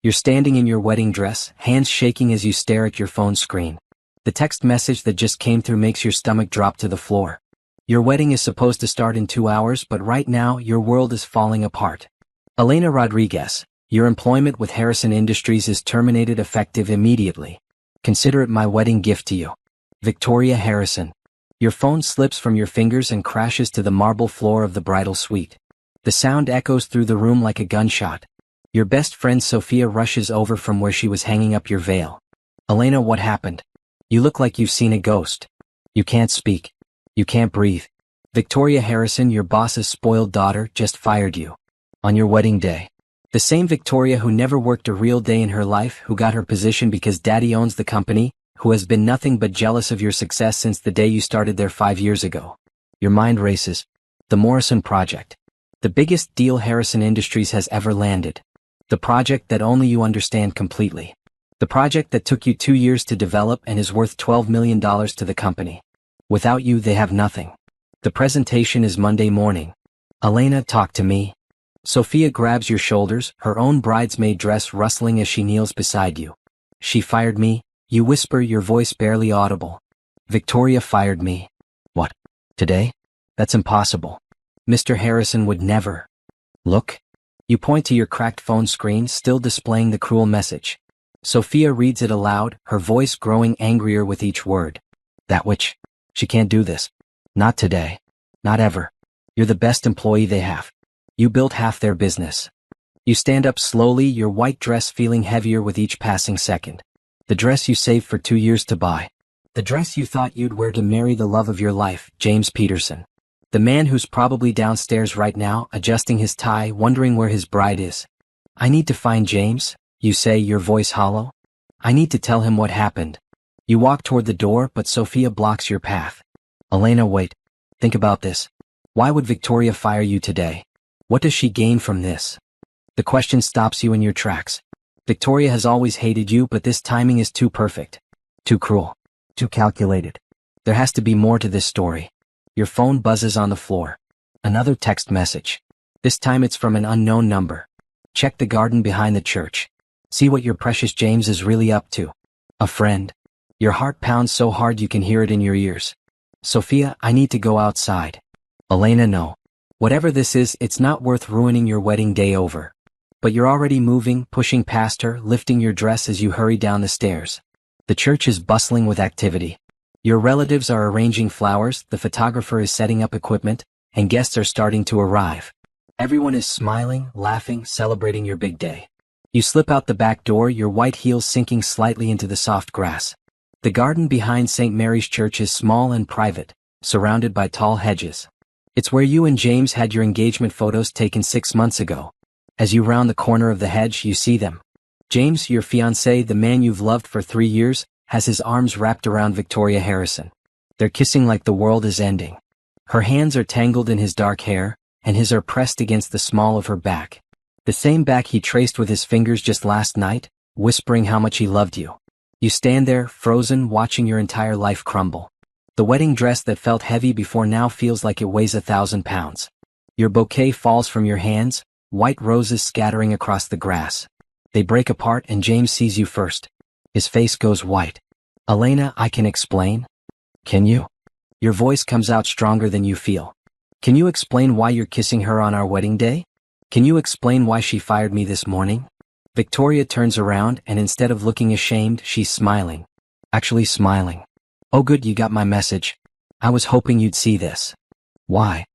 You're standing in your wedding dress, hands shaking as you stare at your phone screen. The text message that just came through makes your stomach drop to the floor. Your wedding is supposed to start in 2 hours, but right now, your world is falling apart. Elena Rodriguez, your employment with Harrison Industries is terminated effective immediately. Consider it my wedding gift to you. Victoria Harrison. Your phone slips from your fingers and crashes to the marble floor of the bridal suite. The sound echoes through the room like a gunshot. Your best friend Sophia rushes over from where she was hanging up your veil. Elena, what happened? You look like you've seen a ghost. You can't speak. You can't breathe. Victoria Harrison, your boss's spoiled daughter, just fired you. On your wedding day. The same Victoria who never worked a real day in her life, who got her position because daddy owns the company, who has been nothing but jealous of your success since the day you started there 5 years ago. Your mind races. The Morrison Project. The biggest deal Harrison Industries has ever landed. The project that only you understand completely. The project that took you 2 years to develop and is worth $12 million to the company. Without you, they have nothing. The presentation is Monday morning. Elena, talk to me. Sophia grabs your shoulders, her own bridesmaid dress rustling as she kneels beside you. She fired me, you whisper, your voice barely audible. Victoria fired me. What? Today? That's impossible. Mr. Harrison would never. Look. You point to your cracked phone screen, still displaying the cruel message. Sophia reads it aloud, her voice growing angrier with each word. That witch. She can't do this. Not today. Not ever. You're the best employee they have. You built half their business. You stand up slowly, your white dress feeling heavier with each passing second. The dress you saved for 2 years to buy. The dress you thought you'd wear to marry the love of your life, James Peterson. The man who's probably downstairs right now, adjusting his tie, wondering where his bride is. I need to find James, you say, your voice hollow. I need to tell him what happened. You walk toward the door, but Sophia blocks your path. Elena, wait. Think about this. Why would Victoria fire you today? What does she gain from this? The question stops you in your tracks. Victoria has always hated you, but this timing is too perfect. Too cruel. Too calculated. There has to be more to this story. Your phone buzzes on the floor. Another text message. This time it's from an unknown number. Check the garden behind the church. See what your precious James is really up to. A friend. Your heart pounds so hard you can hear it in your ears. Sophia, I need to go outside. Elena, no. Whatever this is, it's not worth ruining your wedding day over. But you're already moving, pushing past her, lifting your dress as you hurry down the stairs. The church is bustling with activity. Your relatives are arranging flowers, the photographer is setting up equipment, and guests are starting to arrive. Everyone is smiling, laughing, celebrating your big day. You slip out the back door, your white heels sinking slightly into the soft grass. The garden behind St. Mary's Church is small and private, surrounded by tall hedges. It's where you and James had your engagement photos taken 6 months ago. As you round the corner of the hedge, you see them. James, your fiancé, the man you've loved for 3 years, has his arms wrapped around Victoria Harrison. They're kissing like the world is ending. Her hands are tangled in his dark hair, and his are pressed against the small of her back. The same back he traced with his fingers just last night, whispering how much he loved you. You stand there, frozen, watching your entire life crumble. The wedding dress that felt heavy before now feels like it weighs 1,000 pounds. Your bouquet falls from your hands, white roses scattering across the grass. They break apart and James sees you first. His face goes white. Elena, I can explain. Can you? Your voice comes out stronger than you feel. Can you explain why you're kissing her on our wedding day? Can you explain why she fired me this morning? Victoria turns around and instead of looking ashamed, she's smiling. Actually smiling. Oh good, you got my message. I was hoping you'd see this. Why?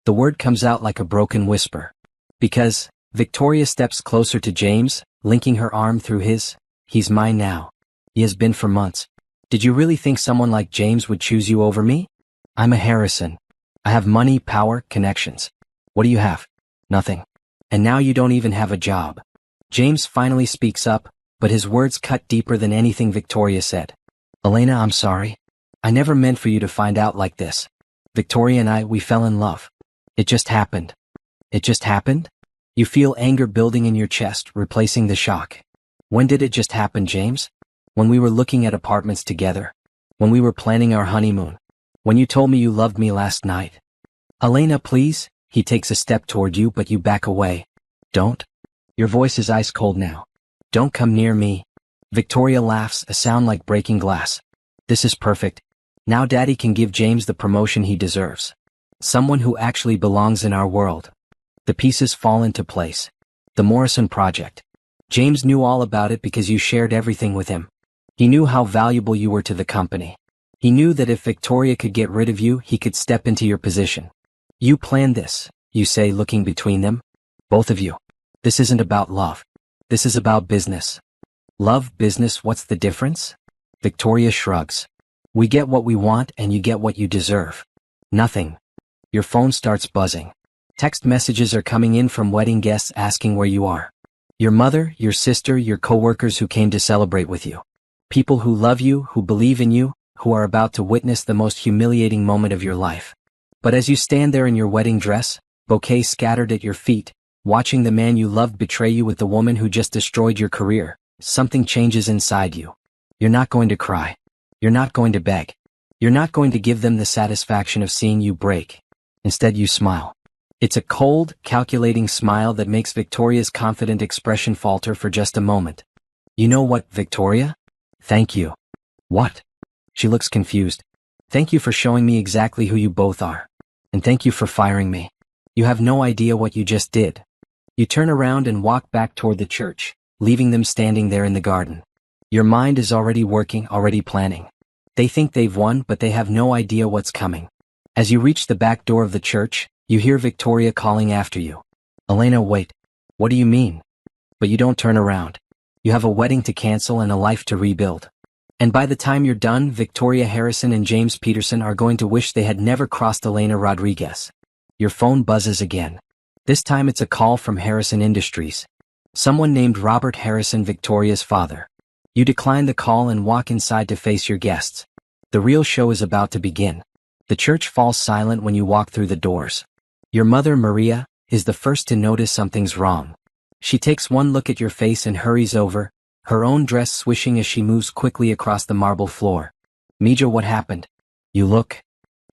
The word comes out like a broken whisper. Because, Victoria steps closer to James, linking her arm through his. He's mine now. He has been for months. Did you really think someone like James would choose you over me? I'm a Harrison. I have money, power, connections. What do you have? Nothing. And now you don't even have a job. James finally speaks up, but his words cut deeper than anything Victoria said. Elena, I'm sorry. I never meant for you to find out like this. Victoria and we fell in love. It just happened. It just happened? You feel anger building in your chest, replacing the shock. When did it just happen, James? When we were looking at apartments together. When we were planning our honeymoon. When you told me you loved me last night. Elena, please. He takes a step toward you, but you back away. Don't. Your voice is ice cold now. Don't come near me. Victoria laughs, a sound like breaking glass. This is perfect. Now Daddy can give James the promotion he deserves. Someone who actually belongs in our world. The pieces fall into place. The Morrison Project. James knew all about it because you shared everything with him. He knew how valuable you were to the company. He knew that if Victoria could get rid of you, he could step into your position. You planned this, you say, looking between them. Both of you. This isn't about love. This is about business. Love, business, what's the difference? Victoria shrugs. We get what we want and you get what you deserve. Nothing. Your phone starts buzzing. Text messages are coming in from wedding guests asking where you are. Your mother, your sister, your coworkers who came to celebrate with you. People who love you, who believe in you, who are about to witness the most humiliating moment of your life. But as you stand there in your wedding dress, bouquet scattered at your feet, watching the man you loved betray you with the woman who just destroyed your career, something changes inside you. You're not going to cry. You're not going to beg. You're not going to give them the satisfaction of seeing you break. Instead, you smile. It's a cold, calculating smile that makes Victoria's confident expression falter for just a moment. You know what, Victoria? Thank you. What? She looks confused. Thank you for showing me exactly who you both are. And thank you for firing me. You have no idea what you just did. You turn around and walk back toward the church, leaving them standing there in the garden. Your mind is already working, already planning. They think they've won, but they have no idea what's coming. As you reach the back door of the church, you hear Victoria calling after you. Elena, wait. What do you mean? But you don't turn around. You have a wedding to cancel and a life to rebuild. And by the time you're done, Victoria Harrison and James Peterson are going to wish they had never crossed Elena Rodriguez. Your phone buzzes again. This time it's a call from Harrison Industries. Someone named Robert Harrison, Victoria's father. You decline the call and walk inside to face your guests. The real show is about to begin. The church falls silent when you walk through the doors. Your mother, Maria, is the first to notice something's wrong. She takes one look at your face and hurries over, her own dress swishing as she moves quickly across the marble floor. Mija, what happened? You look.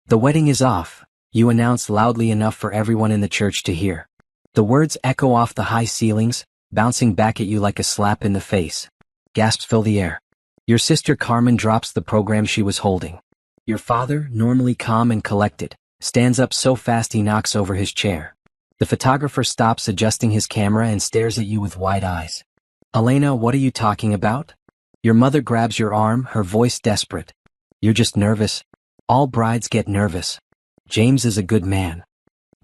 The wedding is off, you announce loudly enough for everyone in the church to hear. The words echo off the high ceilings, bouncing back at you like a slap in the face. Gasps fill the air. Your sister Carmen drops the program she was holding. Your father, normally calm and collected, stands up so fast he knocks over his chair. The photographer stops adjusting his camera and stares at you with wide eyes. Elena, what are you talking about? Your mother grabs your arm, her voice desperate. You're just nervous. All brides get nervous. James is a good man.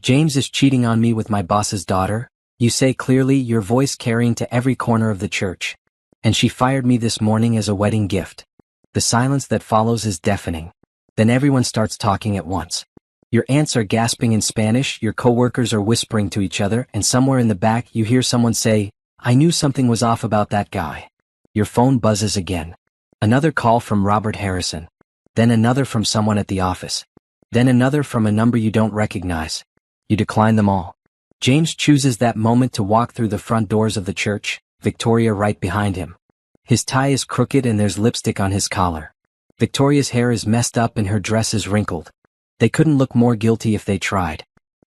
James is cheating on me with my boss's daughter, you say clearly, your voice carrying to every corner of the church. And she fired me this morning as a wedding gift. The silence that follows is deafening. Then everyone starts talking at once. Your aunts are gasping in Spanish, your coworkers are whispering to each other, and somewhere in the back you hear someone say, I knew something was off about that guy. Your phone buzzes again. Another call from Robert Harrison. Then another from someone at the office. Then another from a number you don't recognize. You decline them all. James chooses that moment to walk through the front doors of the church, Victoria right behind him. His tie is crooked and there's lipstick on his collar. Victoria's hair is messed up and her dress is wrinkled. They couldn't look more guilty if they tried.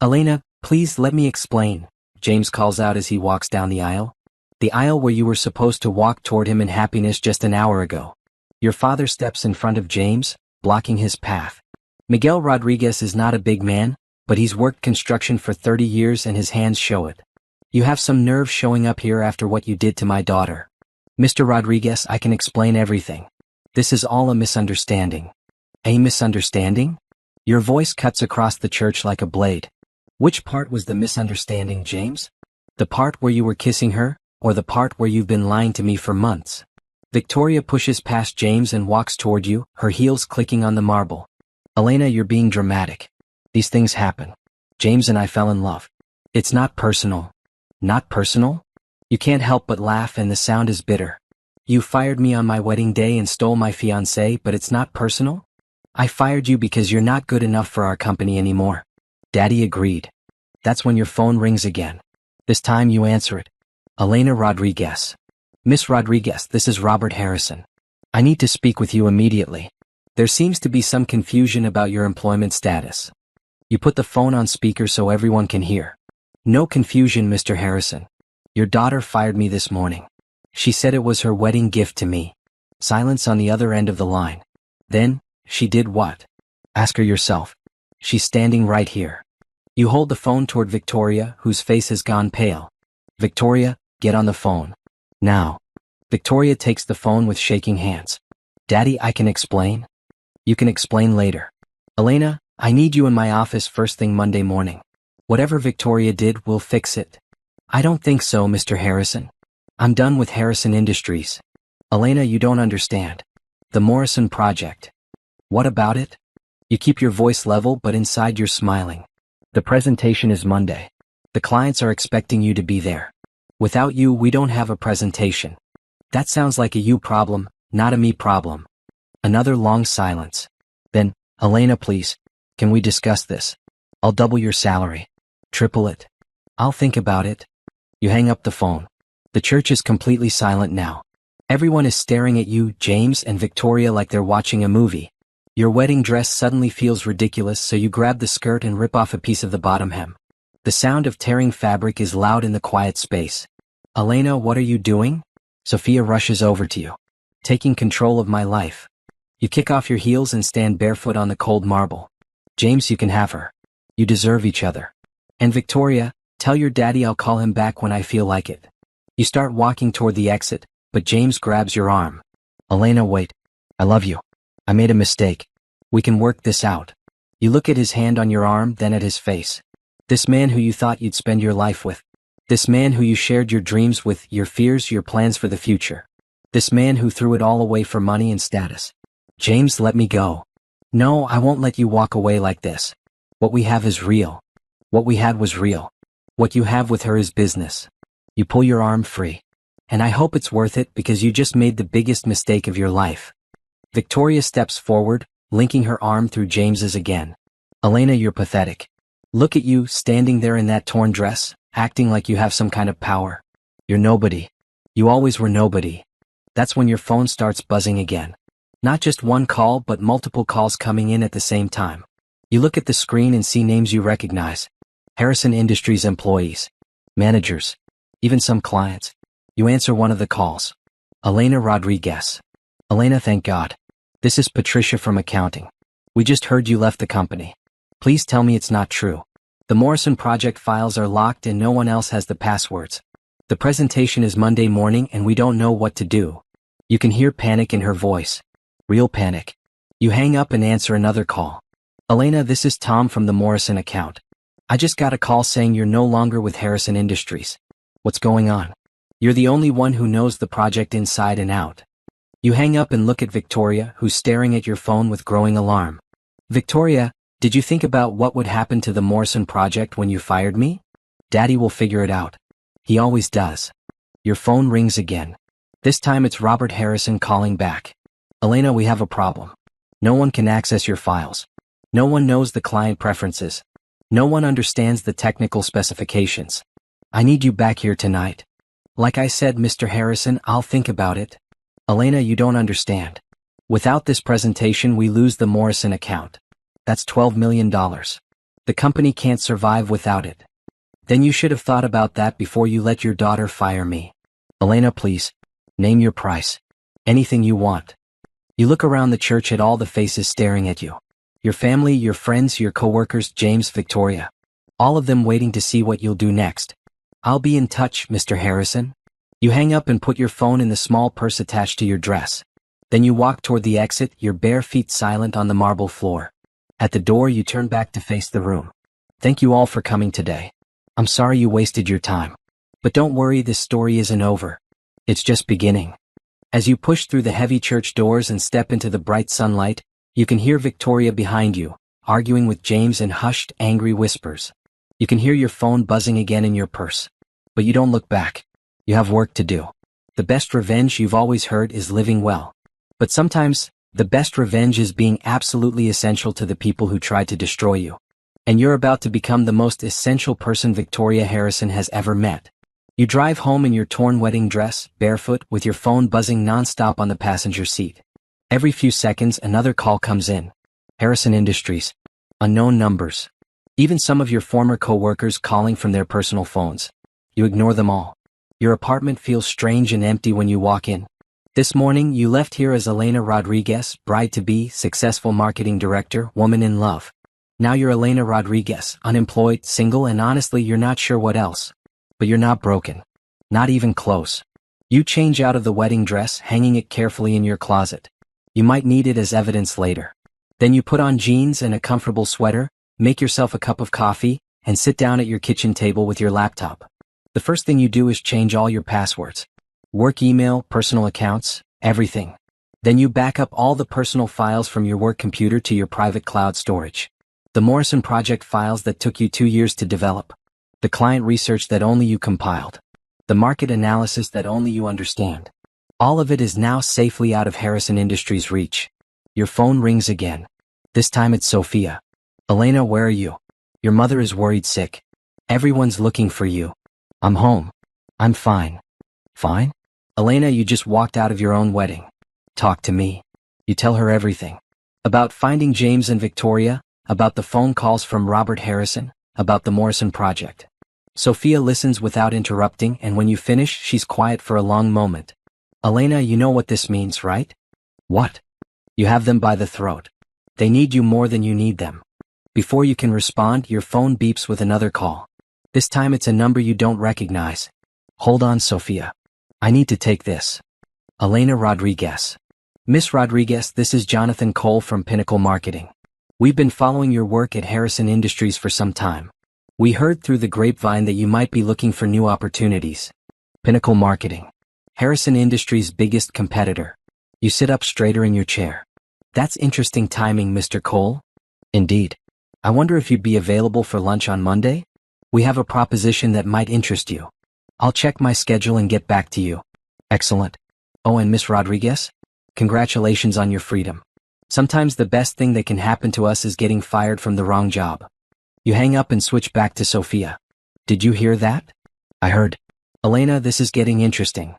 Elena, please let me explain, James calls out as he walks down the aisle. The aisle where you were supposed to walk toward him in happiness just an hour ago. Your father steps in front of James, blocking his path. Miguel Rodriguez is not a big man, but he's worked construction for 30 years and his hands show it. You have some nerve showing up here after what you did to my daughter. Mr. Rodriguez, I can explain everything. This is all a misunderstanding. A misunderstanding? Your voice cuts across the church like a blade. Which part was the misunderstanding, James? The part where you were kissing her, or the part where you've been lying to me for months? Victoria pushes past James and walks toward you, her heels clicking on the marble. Elena, you're being dramatic. These things happen. James and I fell in love. It's not personal. Not personal? You can't help but laugh and the sound is bitter. You fired me on my wedding day and stole my fiancé, but it's not personal? I fired you because you're not good enough for our company anymore. Daddy agreed. That's when your phone rings again. This time you answer it. Elena Rodriguez. Miss Rodriguez, this is Robert Harrison. I need to speak with you immediately. There seems to be some confusion about your employment status. You put the phone on speaker so everyone can hear. No confusion, Mr. Harrison. Your daughter fired me this morning. She said it was her wedding gift to me. Silence on the other end of the line. Then, she did what? Ask her yourself. She's standing right here. You hold the phone toward Victoria, whose face has gone pale. Victoria, get on the phone. Now. Victoria takes the phone with shaking hands. Daddy, I can explain? You can explain later. Elena, I need you in my office first thing Monday morning. Whatever Victoria did, we'll fix it. I don't think so, Mr. Harrison. I'm done with Harrison Industries. Elena, you don't understand. The Morrison Project. What about it? You keep your voice level, but inside you're smiling. The presentation is Monday. The clients are expecting you to be there. Without you, we don't have a presentation. That sounds like a you problem, not a me problem. Another long silence. Then, Elena, please, can we discuss this? I'll double your salary. Triple it. I'll think about it. You hang up the phone. The church is completely silent now. Everyone is staring at you, James and Victoria, like they're watching a movie. Your wedding dress suddenly feels ridiculous, so you grab the skirt and rip off a piece of the bottom hem. The sound of tearing fabric is loud in the quiet space. Elena, what are you doing? Sophia rushes over to you. Taking control of my life. You kick off your heels and stand barefoot on the cold marble. James, you can have her. You deserve each other. And Victoria, tell your daddy I'll call him back when I feel like it. You start walking toward the exit, but James grabs your arm. Elena, wait. I love you. I made a mistake. We can work this out. You look at his hand on your arm, then at his face. This man who you thought you'd spend your life with. This man who you shared your dreams with, your fears, your plans for the future. This man who threw it all away for money and status. James, let me go. No, I won't let you walk away like this. What we have is real. What we had was real. What you have with her is business. You pull your arm free. And I hope it's worth it because you just made the biggest mistake of your life. Victoria steps forward, linking her arm through James's again. Elena, you're pathetic. Look at you, standing there in that torn dress, acting like you have some kind of power. You're nobody. You always were nobody. That's when your phone starts buzzing again. Not just one call, but multiple calls coming in at the same time. You look at the screen and see names you recognize. Harrison Industries employees. Managers. Even some clients. You answer one of the calls. Elena Rodriguez. Elena, thank God. This is Patricia from accounting. We just heard you left the company. Please tell me it's not true. The Morrison Project files are locked and no one else has the passwords. The presentation is Monday morning and we don't know what to do. You can hear panic in her voice. Real panic. You hang up and answer another call. Elena, this is Tom from the Morrison account. I just got a call saying you're no longer with Harrison Industries. What's going on? You're the only one who knows the project inside and out. You hang up and look at Victoria, who's staring at your phone with growing alarm. Victoria, did you think about what would happen to the Morrison Project when you fired me? Daddy will figure it out. He always does. Your phone rings again. This time it's Robert Harrison calling back. Elena, we have a problem. No one can access your files. No one knows the client preferences. No one understands the technical specifications. I need you back here tonight. Like I said, Mr. Harrison, I'll think about it. Elena, you don't understand. Without this presentation, we lose the Morrison account. That's $12 million. The company can't survive without it. Then you should have thought about that before you let your daughter fire me. Elena, please. Name your price. Anything you want. You look around the church at all the faces staring at you. Your family, your friends, your coworkers, James, Victoria. All of them waiting to see what you'll do next. I'll be in touch, Mr. Harrison. You hang up and put your phone in the small purse attached to your dress. Then you walk toward the exit, your bare feet silent on the marble floor. At the door, you turn back to face the room. Thank you all for coming today. I'm sorry you wasted your time. But don't worry, this story isn't over. It's just beginning. As you push through the heavy church doors and step into the bright sunlight, you can hear Victoria behind you, arguing with James in hushed, angry whispers. You can hear your phone buzzing again in your purse. But you don't look back. You have work to do. The best revenge, you've always heard, is living well. But sometimes, the best revenge is being absolutely essential to the people who tried to destroy you. And you're about to become the most essential person Victoria Harrison has ever met. You drive home in your torn wedding dress, barefoot, with your phone buzzing nonstop on the passenger seat. Every few seconds, another call comes in. Harrison Industries. Unknown numbers. Even some of your former co-workers calling from their personal phones. You ignore them all. Your apartment feels strange and empty when you walk in. This morning, you left here as Elena Rodriguez, bride-to-be, successful marketing director, woman in love. Now you're Elena Rodriguez, unemployed, single, and honestly you're not sure what else. But you're not broken. Not even close. You change out of the wedding dress, hanging it carefully in your closet. You might need it as evidence later. Then you put on jeans and a comfortable sweater, make yourself a cup of coffee, and sit down at your kitchen table with your laptop. The first thing you do is change all your passwords. Work email, personal accounts, everything. Then you back up all the personal files from your work computer to your private cloud storage. The Morrison project files that took you 2 years to develop. The client research that only you compiled. The market analysis that only you understand. All of it is now safely out of Harrison Industries' reach. Your phone rings again. This time it's Sophia. Elena, where are you? Your mother is worried sick. Everyone's looking for you. I'm home. I'm fine. Fine? Elena, you just walked out of your own wedding. Talk to me. You tell her everything. About finding James and Victoria, about the phone calls from Robert Harrison, about the Morrison project. Sophia listens without interrupting, and when you finish, she's quiet for a long moment. Elena, you know what this means, right? What? You have them by the throat. They need you more than you need them. Before you can respond, your phone beeps with another call. This time it's a number you don't recognize. Hold on, Sophia. I need to take this. Elena Rodriguez. Miss Rodriguez, this is Jonathan Cole from Pinnacle Marketing. We've been following your work at Harrison Industries for some time. We heard through the grapevine that you might be looking for new opportunities. Pinnacle Marketing. Harrison Industries' biggest competitor. You sit up straighter in your chair. That's interesting timing, Mr. Cole. Indeed. I wonder if you'd be available for lunch on Monday? We have a proposition that might interest you. I'll check my schedule and get back to you. Excellent. Oh, and Miss Rodriguez? Congratulations on your freedom. Sometimes the best thing that can happen to us is getting fired from the wrong job. You hang up and switch back to Sophia. Did you hear that? I heard. Elena, this is getting interesting.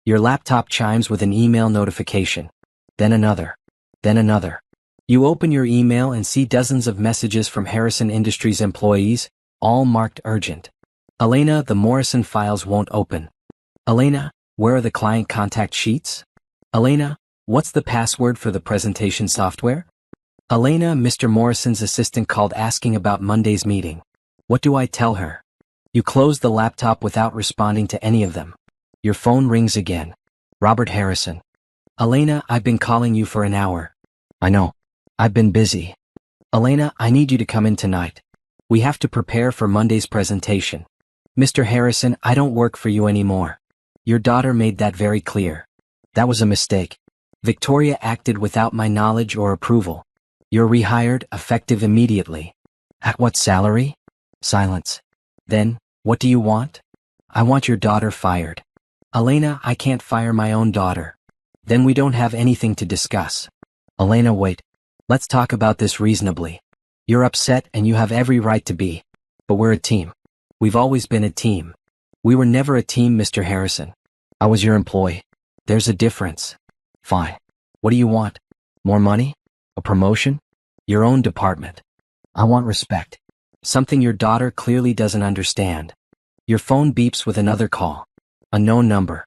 Your laptop chimes with an email notification. Then another. Then another. You open your email and see dozens of messages from Harrison Industries employees, all marked urgent. Elena, the Morrison files won't open. Elena, where are the client contact sheets? Elena, what's the password for the presentation software? Elena, Mr. Morrison's assistant called asking about Monday's meeting. What do I tell her? You close the laptop without responding to any of them. Your phone rings again. Robert Harrison. Elena, I've been calling you for an hour. I know. I've been busy. Elena, I need you to come in tonight. We have to prepare for Monday's presentation. Mr. Harrison, I don't work for you anymore. Your daughter made that very clear. That was a mistake. Victoria acted without my knowledge or approval. You're rehired, effective immediately. At what salary? Silence. Then, what do you want? I want your daughter fired. Elena, I can't fire my own daughter. Then we don't have anything to discuss. Elena, wait. Let's talk about this reasonably. You're upset and you have every right to be. But we're a team. We've always been a team. We were never a team, Mr. Harrison. I was your employee. There's a difference. Fine. What do you want? More money? A promotion? Your own department. I want respect. Something your daughter clearly doesn't understand. Your phone beeps with another call. A known number.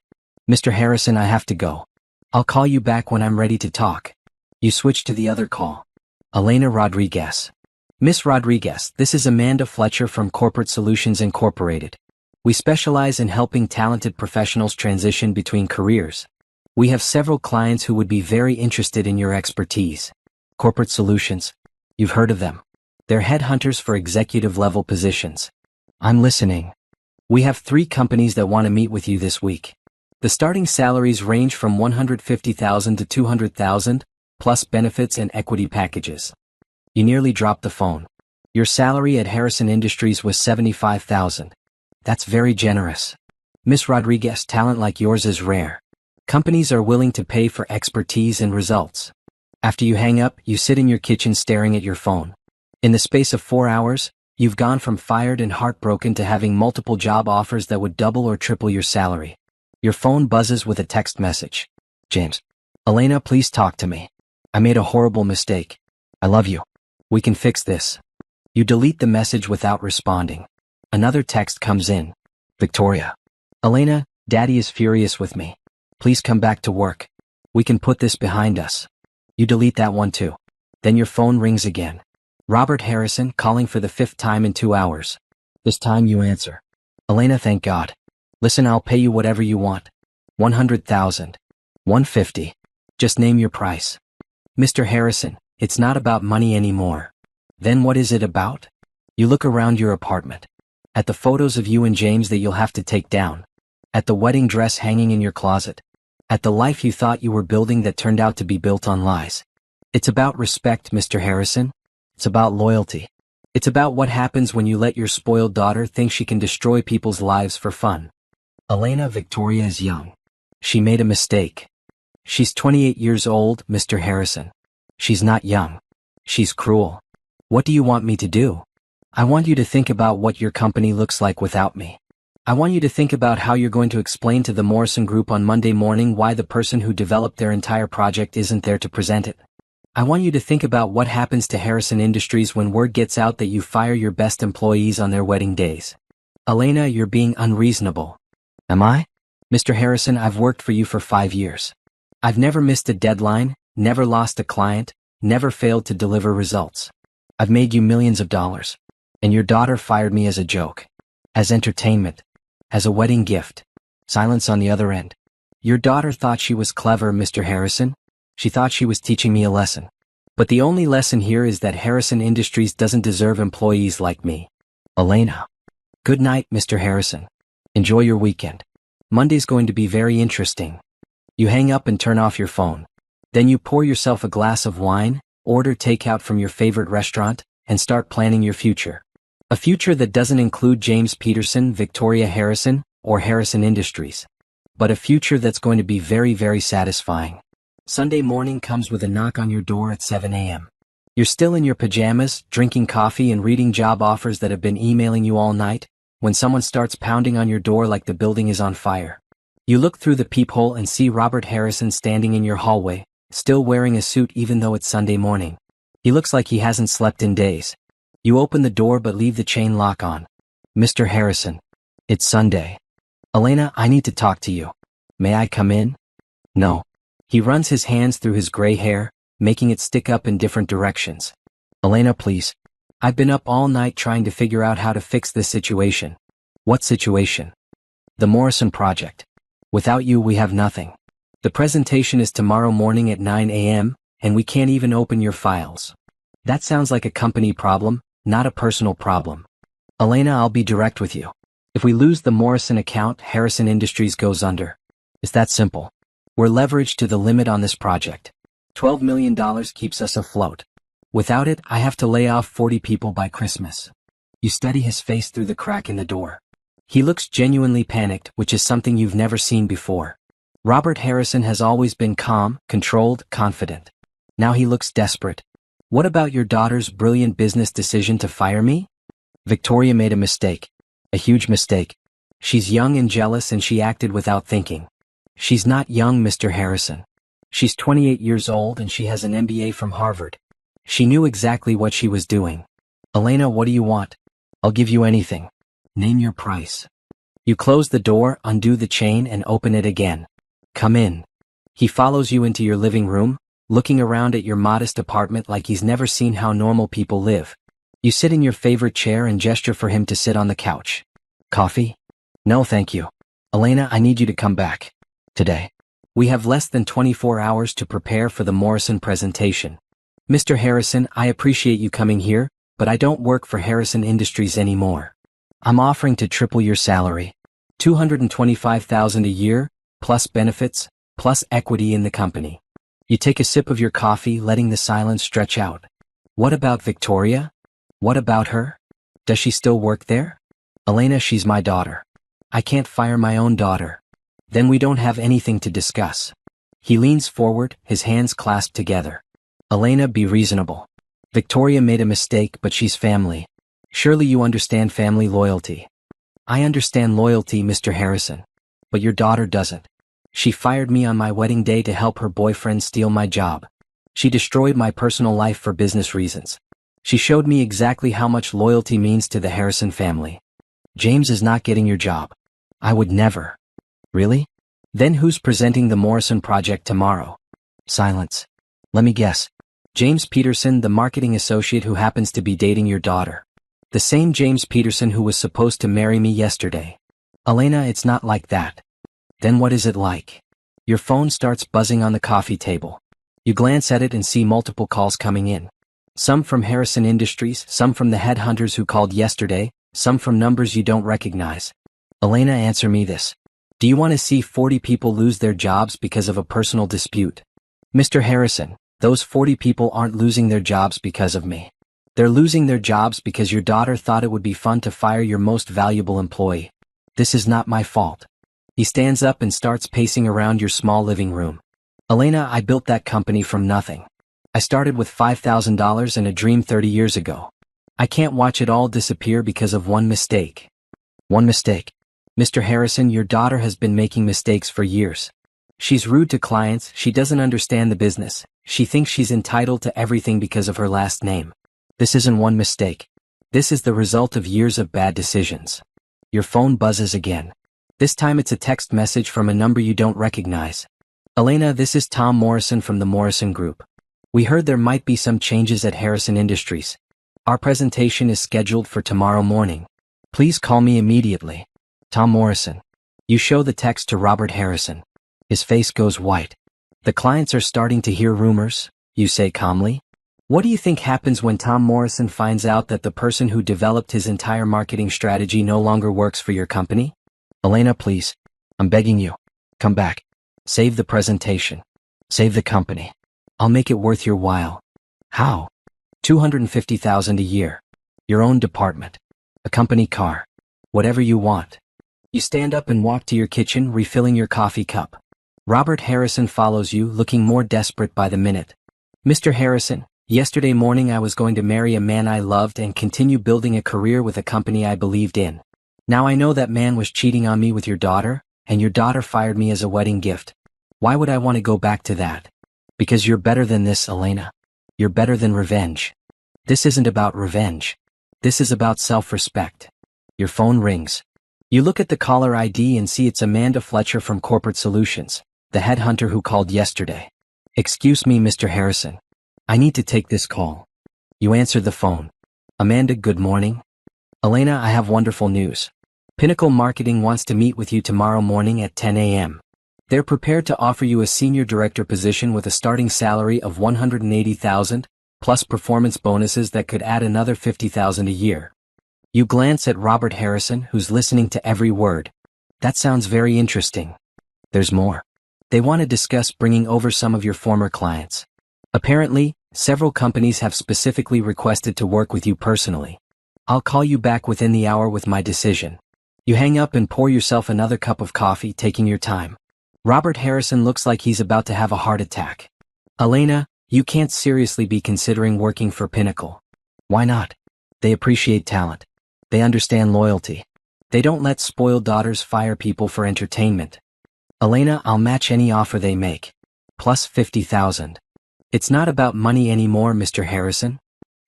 Mr. Harrison, I have to go. I'll call you back when I'm ready to talk. You switch to the other call. Elena Rodriguez. Miss Rodriguez, this is Amanda Fletcher from Corporate Solutions Incorporated. We specialize in helping talented professionals transition between careers. We have several clients who would be very interested in your expertise. Corporate Solutions. You've heard of them. They're headhunters for executive-level positions. I'm listening. We have 3 companies that want to meet with you this week. The starting salaries range from $150,000 to $200,000, plus benefits and equity packages. You nearly dropped the phone. Your salary at Harrison Industries was $75,000. That's very generous. Miss Rodriguez, talent like yours is rare. Companies are willing to pay for expertise and results. After you hang up, you sit in your kitchen staring at your phone. In the space of 4 hours, you've gone from fired and heartbroken to having multiple job offers that would double or triple your salary. Your phone buzzes with a text message. James. Elena, please talk to me. I made a horrible mistake. I love you. We can fix this. You delete the message without responding. Another text comes in. Victoria. Elena, Daddy is furious with me. Please come back to work. We can put this behind us. You delete that one too. Then your phone rings again. Robert Harrison calling for the 5th time in 2 hours. This time you answer. Elena, thank God. Listen, I'll pay you whatever you want. 100,000. 150. Just name your price. Mr. Harrison, it's not about money anymore. Then what is it about? You look around your apartment. At the photos of you and James that you'll have to take down. At the wedding dress hanging in your closet. At the life you thought you were building that turned out to be built on lies. It's about respect, Mr. Harrison. It's about loyalty. It's about what happens when you let your spoiled daughter think she can destroy people's lives for fun. Elena Victoria is young. She made a mistake. She's 28 years old, Mr. Harrison. She's not young. She's cruel. What do you want me to do? I want you to think about what your company looks like without me. I want you to think about how you're going to explain to the Morrison Group on Monday morning why the person who developed their entire project isn't there to present it. I want you to think about what happens to Harrison Industries when word gets out that you fire your best employees on their wedding days. Elena, you're being unreasonable. Am I? Mr. Harrison, I've worked for you for 5 years. I've never missed a deadline, never lost a client, never failed to deliver results. I've made you millions of dollars. And your daughter fired me as a joke. As entertainment. As a wedding gift. Silence on the other end. Your daughter thought she was clever, Mr. Harrison. She thought she was teaching me a lesson. But the only lesson here is that Harrison Industries doesn't deserve employees like me. Elena. Good night, Mr. Harrison. Enjoy your weekend. Monday's going to be very interesting. You hang up and turn off your phone. Then you pour yourself a glass of wine, order takeout from your favorite restaurant, and start planning your future. A future that doesn't include James Peterson, Victoria Harrison, or Harrison Industries. But a future that's going to be very, very satisfying. Sunday morning comes with a knock on your door at 7 a.m. You're still in your pajamas, drinking coffee and reading job offers that have been emailing you all night, when someone starts pounding on your door like the building is on fire. You look through the peephole and see Robert Harrison standing in your hallway, still wearing a suit even though it's Sunday morning. He looks like he hasn't slept in days. You open the door but leave the chain lock on. Mr. Harrison. It's Sunday. Elena, I need to talk to you. May I come in? No. He runs his hands through his gray hair, making it stick up in different directions. Elena, please. I've been up all night trying to figure out how to fix this situation. What situation? The Morrison Project. Without you, we have nothing. The presentation is tomorrow morning at 9 a.m., and we can't even open your files. That sounds like a company problem, not a personal problem. Elena, I'll be direct with you. If we lose the Morrison account, Harrison Industries goes under. It's that simple. We're leveraged to the limit on this project. $12 million keeps us afloat. Without it, I have to lay off 40 people by Christmas. You study his face through the crack in the door. He looks genuinely panicked, which is something you've never seen before. Robert Harrison has always been calm, controlled, confident. Now he looks desperate. What about your daughter's brilliant business decision to fire me? Victoria made a mistake. A huge mistake. She's young and jealous and she acted without thinking. She's not young, Mr. Harrison. She's 28 years old and she has an MBA from Harvard. She knew exactly what she was doing. Elena, what do you want? I'll give you anything. Name your price. You close the door, undo the chain, and open it again. Come in. He follows you into your living room, looking around at your modest apartment like he's never seen how normal people live. You sit in your favorite chair and gesture for him to sit on the couch. Coffee? No, thank you. Elena, I need you to come back. Today. We have less than 24 hours to prepare for the Morrison presentation. Mr. Harrison, I appreciate you coming here, but I don't work for Harrison Industries anymore. I'm offering to triple your salary. $225,000 a year, plus benefits, plus equity in the company. You take a sip of your coffee, letting the silence stretch out. What about Victoria? What about her? Does she still work there? Elena, she's my daughter. I can't fire my own daughter. Then we don't have anything to discuss. He leans forward, his hands clasped together. Elena, be reasonable. Victoria made a mistake, but she's family. Surely you understand family loyalty. I understand loyalty, Mr. Harrison. But your daughter doesn't. She fired me on my wedding day to help her boyfriend steal my job. She destroyed my personal life for business reasons. She showed me exactly how much loyalty means to the Harrison family. James is not getting your job. I would never. Really? Then who's presenting the Morrison project tomorrow? Silence. Let me guess. James Peterson, the marketing associate who happens to be dating your daughter. The same James Peterson who was supposed to marry me yesterday. Elena, it's not like that. Then what is it like? Your phone starts buzzing on the coffee table. You glance at it and see multiple calls coming in. Some from Harrison Industries, some from the headhunters who called yesterday, some from numbers you don't recognize. Elena, answer me this. Do you want to see 40 people lose their jobs because of a personal dispute? Mr. Harrison, those 40 people aren't losing their jobs because of me. They're losing their jobs because your daughter thought it would be fun to fire your most valuable employee. This is not my fault. He stands up and starts pacing around your small living room. Elena, I built that company from nothing. I started with $5,000 and a dream 30 years ago. I can't watch it all disappear because of one mistake. One mistake. Mr. Harrison, your daughter has been making mistakes for years. She's rude to clients, she doesn't understand the business, she thinks she's entitled to everything because of her last name. This isn't one mistake. This is the result of years of bad decisions. Your phone buzzes again. This time it's a text message from a number you don't recognize. Elena, this is Tom Morrison from the Morrison Group. We heard there might be some changes at Harrison Industries. Our presentation is scheduled for tomorrow morning. Please call me immediately. Tom Morrison. You show the text to Robert Harrison. His face goes white. The clients are starting to hear rumors, you say calmly. What do you think happens when Tom Morrison finds out that the person who developed his entire marketing strategy no longer works for your company? Elena, please. I'm begging you. Come back. Save the presentation. Save the company. I'll make it worth your while. How? $250,000 a year. Your own department. A company car. Whatever you want. You stand up and walk to your kitchen, refilling your coffee cup. Robert Harrison follows you, looking more desperate by the minute. Mr. Harrison, yesterday morning I was going to marry a man I loved and continue building a career with a company I believed in. Now I know that man was cheating on me with your daughter, and your daughter fired me as a wedding gift. Why would I want to go back to that? Because you're better than this, Elena. You're better than revenge. This isn't about revenge. This is about self-respect. Your phone rings. You look at the caller ID and see it's Amanda Fletcher from Corporate Solutions, the headhunter who called yesterday. Excuse me, Mr. Harrison. I need to take this call. You answer the phone. Amanda, good morning. Elena, I have wonderful news. Pinnacle Marketing wants to meet with you tomorrow morning at 10 a.m. They're prepared to offer you a senior director position with a starting salary of $180,000, plus performance bonuses that could add another $50,000 a year. You glance at Robert Harrison, who's listening to every word. That sounds very interesting. There's more. They want to discuss bringing over some of your former clients. Apparently, several companies have specifically requested to work with you personally. I'll call you back within the hour with my decision. You hang up and pour yourself another cup of coffee, taking your time. Robert Harrison looks like he's about to have a heart attack. Elena, you can't seriously be considering working for Pinnacle. Why not? They appreciate talent. They understand loyalty. They don't let spoiled daughters fire people for entertainment. Elena, I'll match any offer they make. Plus 50,000. It's not about money anymore, Mr. Harrison.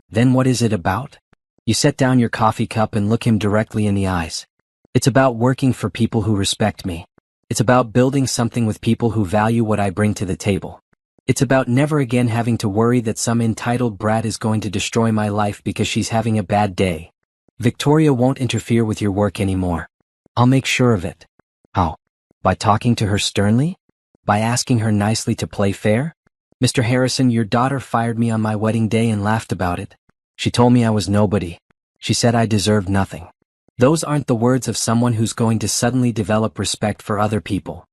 Then what is it about? You set down your coffee cup and look him directly in the eyes. It's about working for people who respect me. It's about building something with people who value what I bring to the table. It's about never again having to worry that some entitled brat is going to destroy my life because she's having a bad day. Victoria won't interfere with your work anymore. I'll make sure of it. How? By talking to her sternly? By asking her nicely to play fair? Mr. Harrison, your daughter fired me on my wedding day and laughed about it. She told me I was nobody. She said I deserved nothing. Those aren't the words of someone who's going to suddenly develop respect for other people.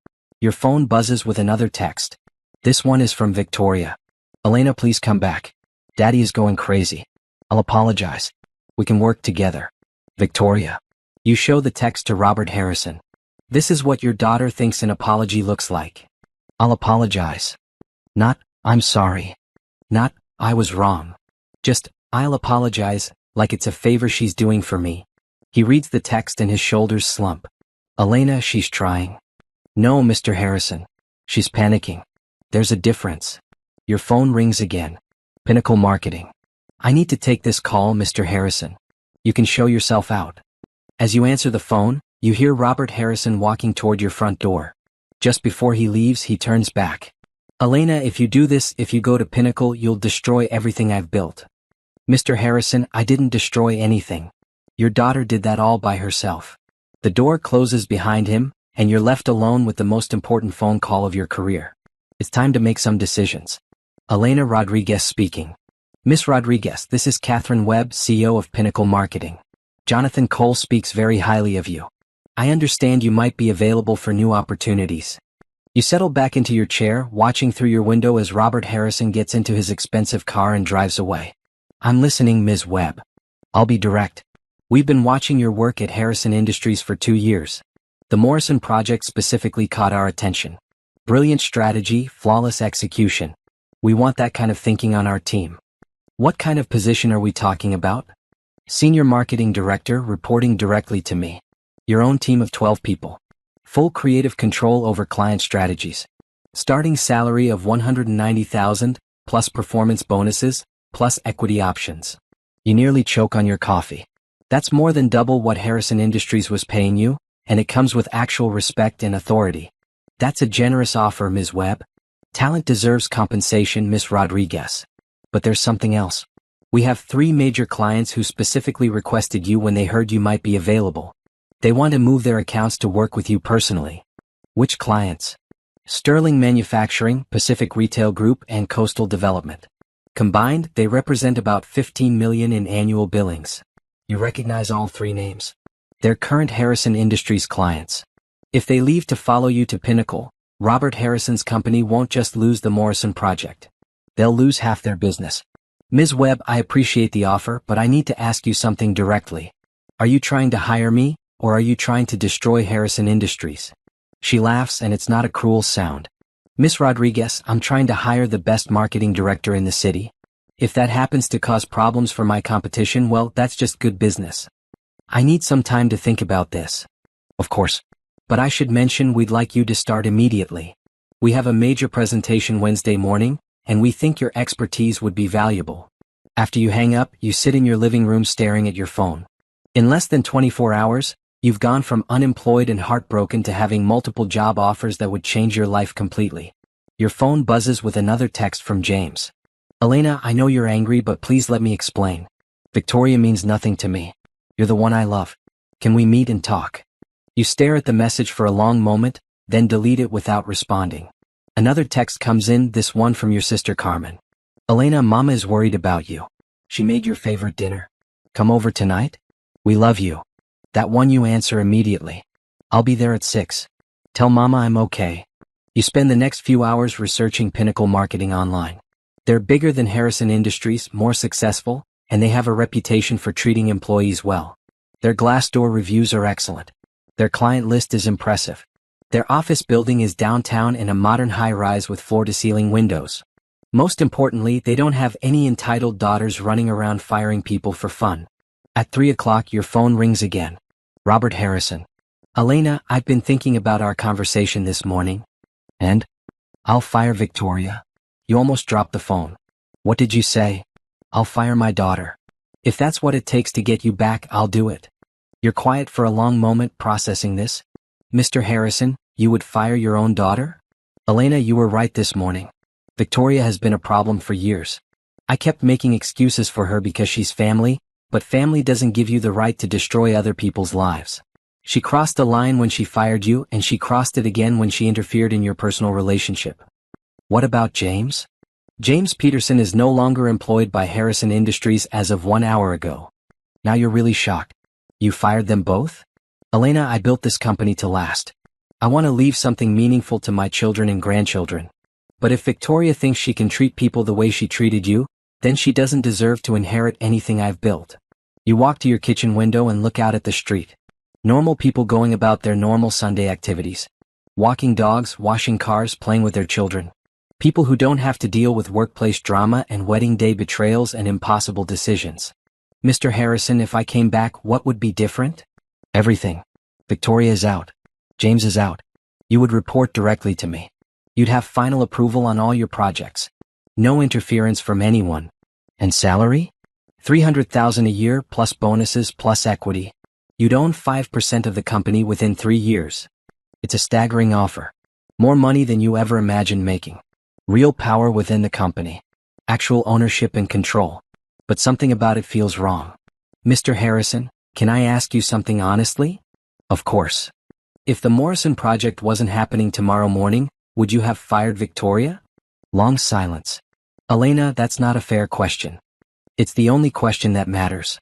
Your phone buzzes with another text. This one is from Victoria. Elena, please come back. Daddy is going crazy. I'll apologize. We can work together. Victoria. You show the text to Robert Harrison. This is what your daughter thinks an apology looks like. I'll apologize. Not, I'm sorry. Not, I was wrong. Just, I'll apologize, like it's a favor she's doing for me. He reads the text and his shoulders slump. Elena, she's trying. No, Mr. Harrison. She's panicking. There's a difference. Your phone rings again. Pinnacle Marketing. I need to take this call, Mr. Harrison. You can show yourself out. As you answer the phone, You hear Robert Harrison walking toward your front door. Just before he leaves, he turns back. Elena, if you do this, if you go to Pinnacle, you'll destroy everything I've built. Mr. Harrison, I didn't destroy anything. Your daughter did that all by herself. The door closes behind him, and you're left alone with the most important phone call of your career. It's time to make some decisions. Elena Rodriguez speaking. Miss Rodriguez, this is Catherine Webb, CEO of Pinnacle Marketing. Jonathan Cole speaks very highly of you. I understand you might be available for new opportunities. You settle back into your chair, watching through your window as Robert Harrison gets into his expensive car and drives away. I'm listening, Ms. Webb. I'll be direct. We've been watching your work at Harrison Industries for 2 years. The Morrison project specifically caught our attention. Brilliant strategy, flawless execution. We want that kind of thinking on our team. What kind of position are we talking about? Senior Marketing Director, reporting directly to me. Your own team of 12 people. Full creative control over client strategies. Starting salary of $190,000, plus performance bonuses, plus equity options. You nearly choke on your coffee. That's more than double what Harrison Industries was paying you, and it comes with actual respect and authority. That's a generous offer, Ms. Webb. Talent deserves compensation, Ms. Rodriguez. But there's something else. We have 3 major clients who specifically requested you when they heard you might be available. They want to move their accounts to work with you personally. Which clients? Sterling Manufacturing, Pacific Retail Group, and Coastal Development. Combined, they represent about $15 million in annual billings. You recognize all 3 names. They're current Harrison Industries clients. If they leave to follow you to Pinnacle, Robert Harrison's company won't just lose the Morrison project. They'll lose half their business. Ms. Webb, I appreciate the offer, but I need to ask you something directly. Are you trying to hire me, or are you trying to destroy Harrison Industries? She laughs, and it's not a cruel sound. Miss Rodriguez, I'm trying to hire the best marketing director in the city. If that happens to cause problems for my competition, well, that's just good business. I need some time to think about this. Of course. But I should mention we'd like you to start immediately. We have a major presentation Wednesday morning, and we think your expertise would be valuable. After you hang up, you sit in your living room staring at your phone. In less than 24 hours, you've gone from unemployed and heartbroken to having multiple job offers that would change your life completely. Your phone buzzes with another text from James. Elena, I know you're angry, but please let me explain. Victoria means nothing to me. You're the one I love. Can we meet and talk? You stare at the message for a long moment, then delete it without responding. Another text comes in, this one from your sister Carmen. Elena, Mama is worried about you. She made your favorite dinner. Come over tonight? We love you. That one you answer immediately. I'll be there at 6. Tell Mama I'm okay. You spend the next few hours researching Pinnacle Marketing online. They're bigger than Harrison Industries, more successful, and they have a reputation for treating employees well. Their Glassdoor reviews are excellent. Their client list is impressive. Their office building is downtown in a modern high-rise with floor-to-ceiling windows. Most importantly, they don't have any entitled daughters running around firing people for fun. At 3 o'clock, your phone rings again. Robert Harrison. Elena, I've been thinking about our conversation this morning. And? I'll fire Victoria. You almost dropped the phone. What did you say? I'll fire my daughter. If that's what it takes to get you back, I'll do it. You're quiet for a long moment, processing this. Mr. Harrison, you would fire your own daughter? Elena, you were right this morning. Victoria has been a problem for years. I kept making excuses for her because she's family, but family doesn't give you the right to destroy other people's lives. She crossed the line when she fired you, and she crossed it again when she interfered in your personal relationship. What about James? James Peterson is no longer employed by Harrison Industries as of 1 hour ago. Now you're really shocked. You fired them both? Elena, I built this company to last. I want to leave something meaningful to my children and grandchildren. But if Victoria thinks she can treat people the way she treated you, then she doesn't deserve to inherit anything I've built. You walk to your kitchen window and look out at the street. Normal people going about their normal Sunday activities. Walking dogs, washing cars, playing with their children. People who don't have to deal with workplace drama and wedding day betrayals and impossible decisions. Mr. Harrison, if I came back, what would be different? Everything. Victoria is out. James is out. You would report directly to me. You'd have final approval on all your projects. No interference from anyone. And salary? $300,000 a year plus bonuses plus equity. You'd own 5% of the company within 3 years. It's a staggering offer. More money than you ever imagined making. Real power within the company. Actual ownership and control. But something about it feels wrong. Mr. Harrison, can I ask you something honestly? Of course. If the Morrison project wasn't happening tomorrow morning, would you have fired Victoria? Long silence. Elena, that's not a fair question. It's the only question that matters.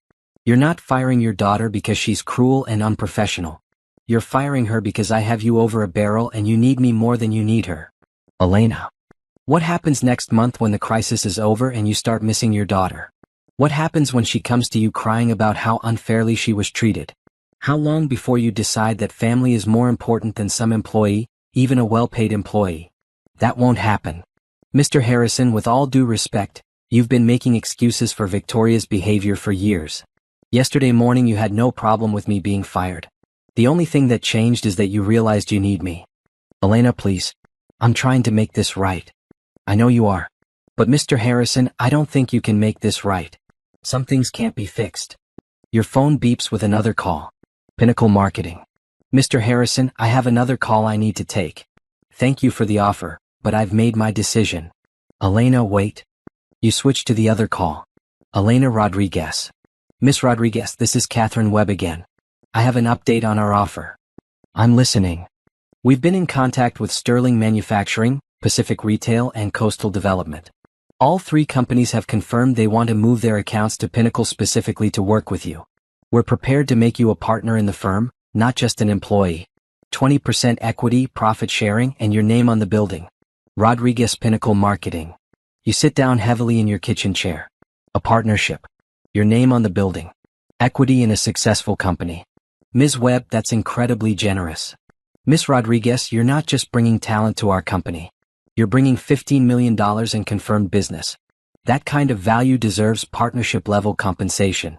You're not firing your daughter because she's cruel and unprofessional. You're firing her because I have you over a barrel and you need me more than you need her. Elena. What happens next month when the crisis is over and you start missing your daughter? What happens when she comes to you crying about how unfairly she was treated? How long before you decide that family is more important than some employee, even a well-paid employee? That won't happen. Mr. Harrison, with all due respect, you've been making excuses for Victoria's behavior for years. Yesterday morning you had no problem with me being fired. The only thing that changed is that you realized you need me. Elena, please. I'm trying to make this right. I know you are. But Mr. Harrison, I don't think you can make this right. Some things can't be fixed. Your phone beeps with another call. Pinnacle Marketing. Mr. Harrison, I have another call I need to take. Thank you for the offer, but I've made my decision. Elena, wait. You switch to the other call. Elena Rodriguez. Miss Rodriguez, this is Catherine Webb again. I have an update on our offer. I'm listening. We've been in contact with Sterling Manufacturing, Pacific Retail, and Coastal Development. All 3 companies have confirmed they want to move their accounts to Pinnacle specifically to work with you. We're prepared to make you a partner in the firm, not just an employee. 20% equity, profit sharing, and your name on the building. Rodriguez Pinnacle Marketing. You sit down heavily in your kitchen chair. A partnership. Your name on the building. Equity in a successful company. Ms. Webb, that's incredibly generous. Miss Rodriguez, you're not just bringing talent to our company. You're bringing $15 million in confirmed business. That kind of value deserves partnership-level compensation.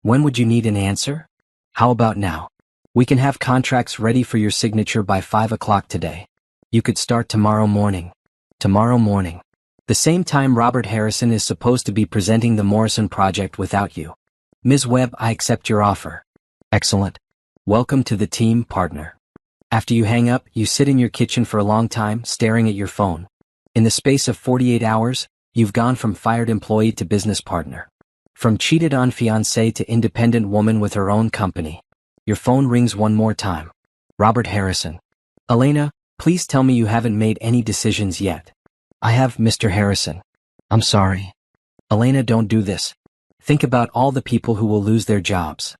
When would you need an answer? How about now? We can have contracts ready for your signature by 5 o'clock today. You could start tomorrow morning. Tomorrow morning. The same time Robert Harrison is supposed to be presenting the Morrison project without you. Ms. Webb, I accept your offer. Excellent. Welcome to the team, partner. After you hang up, you sit in your kitchen for a long time, staring at your phone. In the space of 48 hours, you've gone from fired employee to business partner. From cheated on fiancé to independent woman with her own company. Your phone rings one more time. Robert Harrison. Elena, please tell me you haven't made any decisions yet. I have, Mr. Harrison. I'm sorry. Elena, don't do this. Think about all the people who will lose their jobs.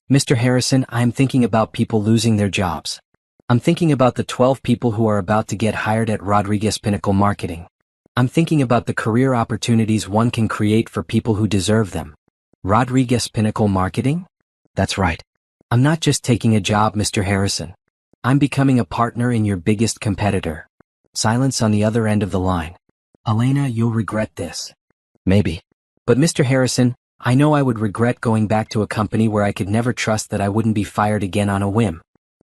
Mr. Harrison, I'm thinking about people losing their jobs. I'm thinking about the 12 people who are about to get hired at Rodriguez Pinnacle Marketing. I'm thinking about the career opportunities one can create for people who deserve them. Rodriguez Pinnacle Marketing? That's right. I'm not just taking a job, Mr. Harrison. I'm becoming a partner in your biggest competitor. Silence on the other end of the line. Elena, you'll regret this. Maybe. But Mr. Harrison, I know I would regret going back to a company where I could never trust that I wouldn't be fired again on a whim.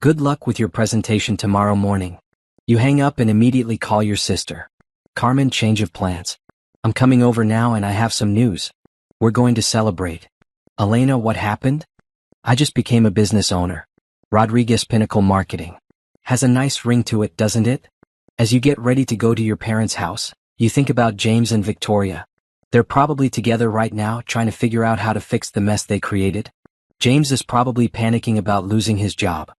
Good luck with your presentation tomorrow morning. You hang up and immediately call your sister. Carmen, change of plans. I'm coming over now and I have some news. We're going to celebrate. Elena, what happened? I just became a business owner. Rodriguez Pinnacle Marketing. Has a nice ring to it, doesn't it? As you get ready to go to your parents' house, you think about James and Victoria. They're probably together right now trying to figure out how to fix the mess they created. James is probably panicking about losing his job.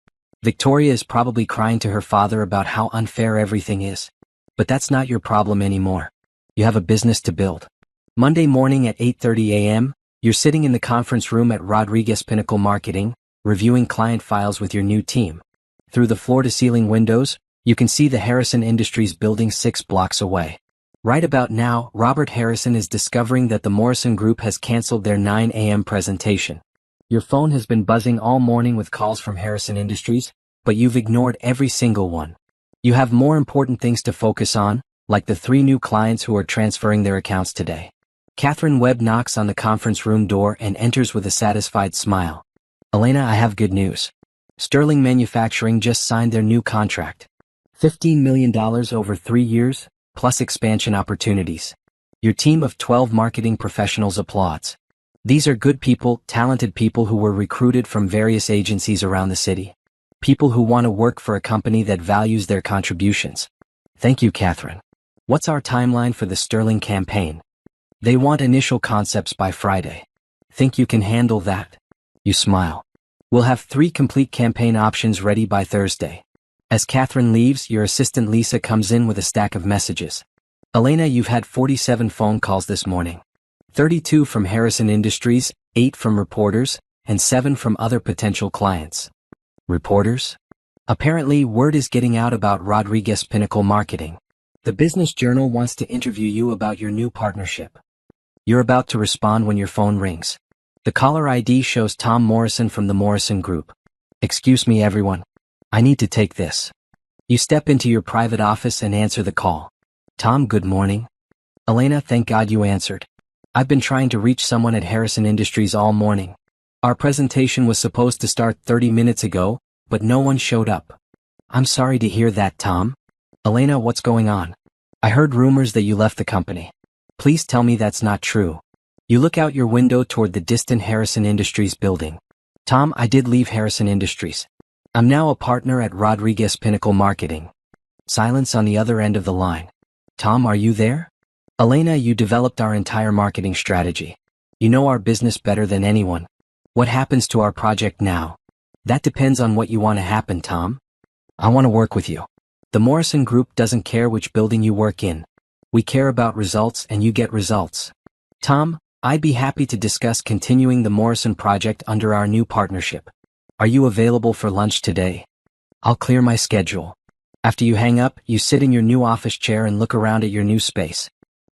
Victoria is probably crying to her father about how unfair everything is. But that's not your problem anymore. You have a business to build. Monday morning at 8:30 a.m., you're sitting in the conference room at Rodriguez Pinnacle Marketing, reviewing client files with your new team. Through the floor-to-ceiling windows, you can see the Harrison Industries building 6 blocks away. Right about now, Robert Harrison is discovering that the Morrison Group has canceled their 9 a.m. presentation. Your phone has been buzzing all morning with calls from Harrison Industries, but you've ignored every single one. You have more important things to focus on, like the 3 new clients who are transferring their accounts today. Catherine Webb knocks on the conference room door and enters with a satisfied smile. Elena, I have good news. Sterling Manufacturing just signed their new contract. $15 million over 3 years, plus expansion opportunities. Your team of 12 marketing professionals applauds. These are good people, talented people who were recruited from various agencies around the city. People who want to work for a company that values their contributions. Thank you, Catherine. What's our timeline for the Sterling campaign? They want initial concepts by Friday. Think you can handle that? You smile. We'll have 3 complete campaign options ready by Thursday. As Catherine leaves, your assistant Lisa comes in with a stack of messages. Elena, you've had 47 phone calls this morning. 32 from Harrison Industries, 8 from reporters, and 7 from other potential clients. Reporters? Apparently, word is getting out about Rodriguez Pinnacle Marketing. The Business Journal wants to interview you about your new partnership. You're about to respond when your phone rings. The caller ID shows Tom Morrison from the Morrison Group. Excuse me, everyone. I need to take this. You step into your private office and answer the call. Tom, good morning. Elena, thank God you answered. I've been trying to reach someone at Harrison Industries all morning. Our presentation was supposed to start 30 minutes ago, but no one showed up. I'm sorry to hear that, Tom. Elena, what's going on? I heard rumors that you left the company. Please tell me that's not true. You look out your window toward the distant Harrison Industries building. Tom, I did leave Harrison Industries. I'm now a partner at Rodriguez Pinnacle Marketing. Silence on the other end of the line. Tom, are you there? Elena, you developed our entire marketing strategy. You know our business better than anyone. What happens to our project now? That depends on what you want to happen, Tom. I want to work with you. The Morrison Group doesn't care which building you work in. We care about results and you get results. Tom, I'd be happy to discuss continuing the Morrison project under our new partnership. Are you available for lunch today? I'll clear my schedule. After you hang up, you sit in your new office chair and look around at your new space.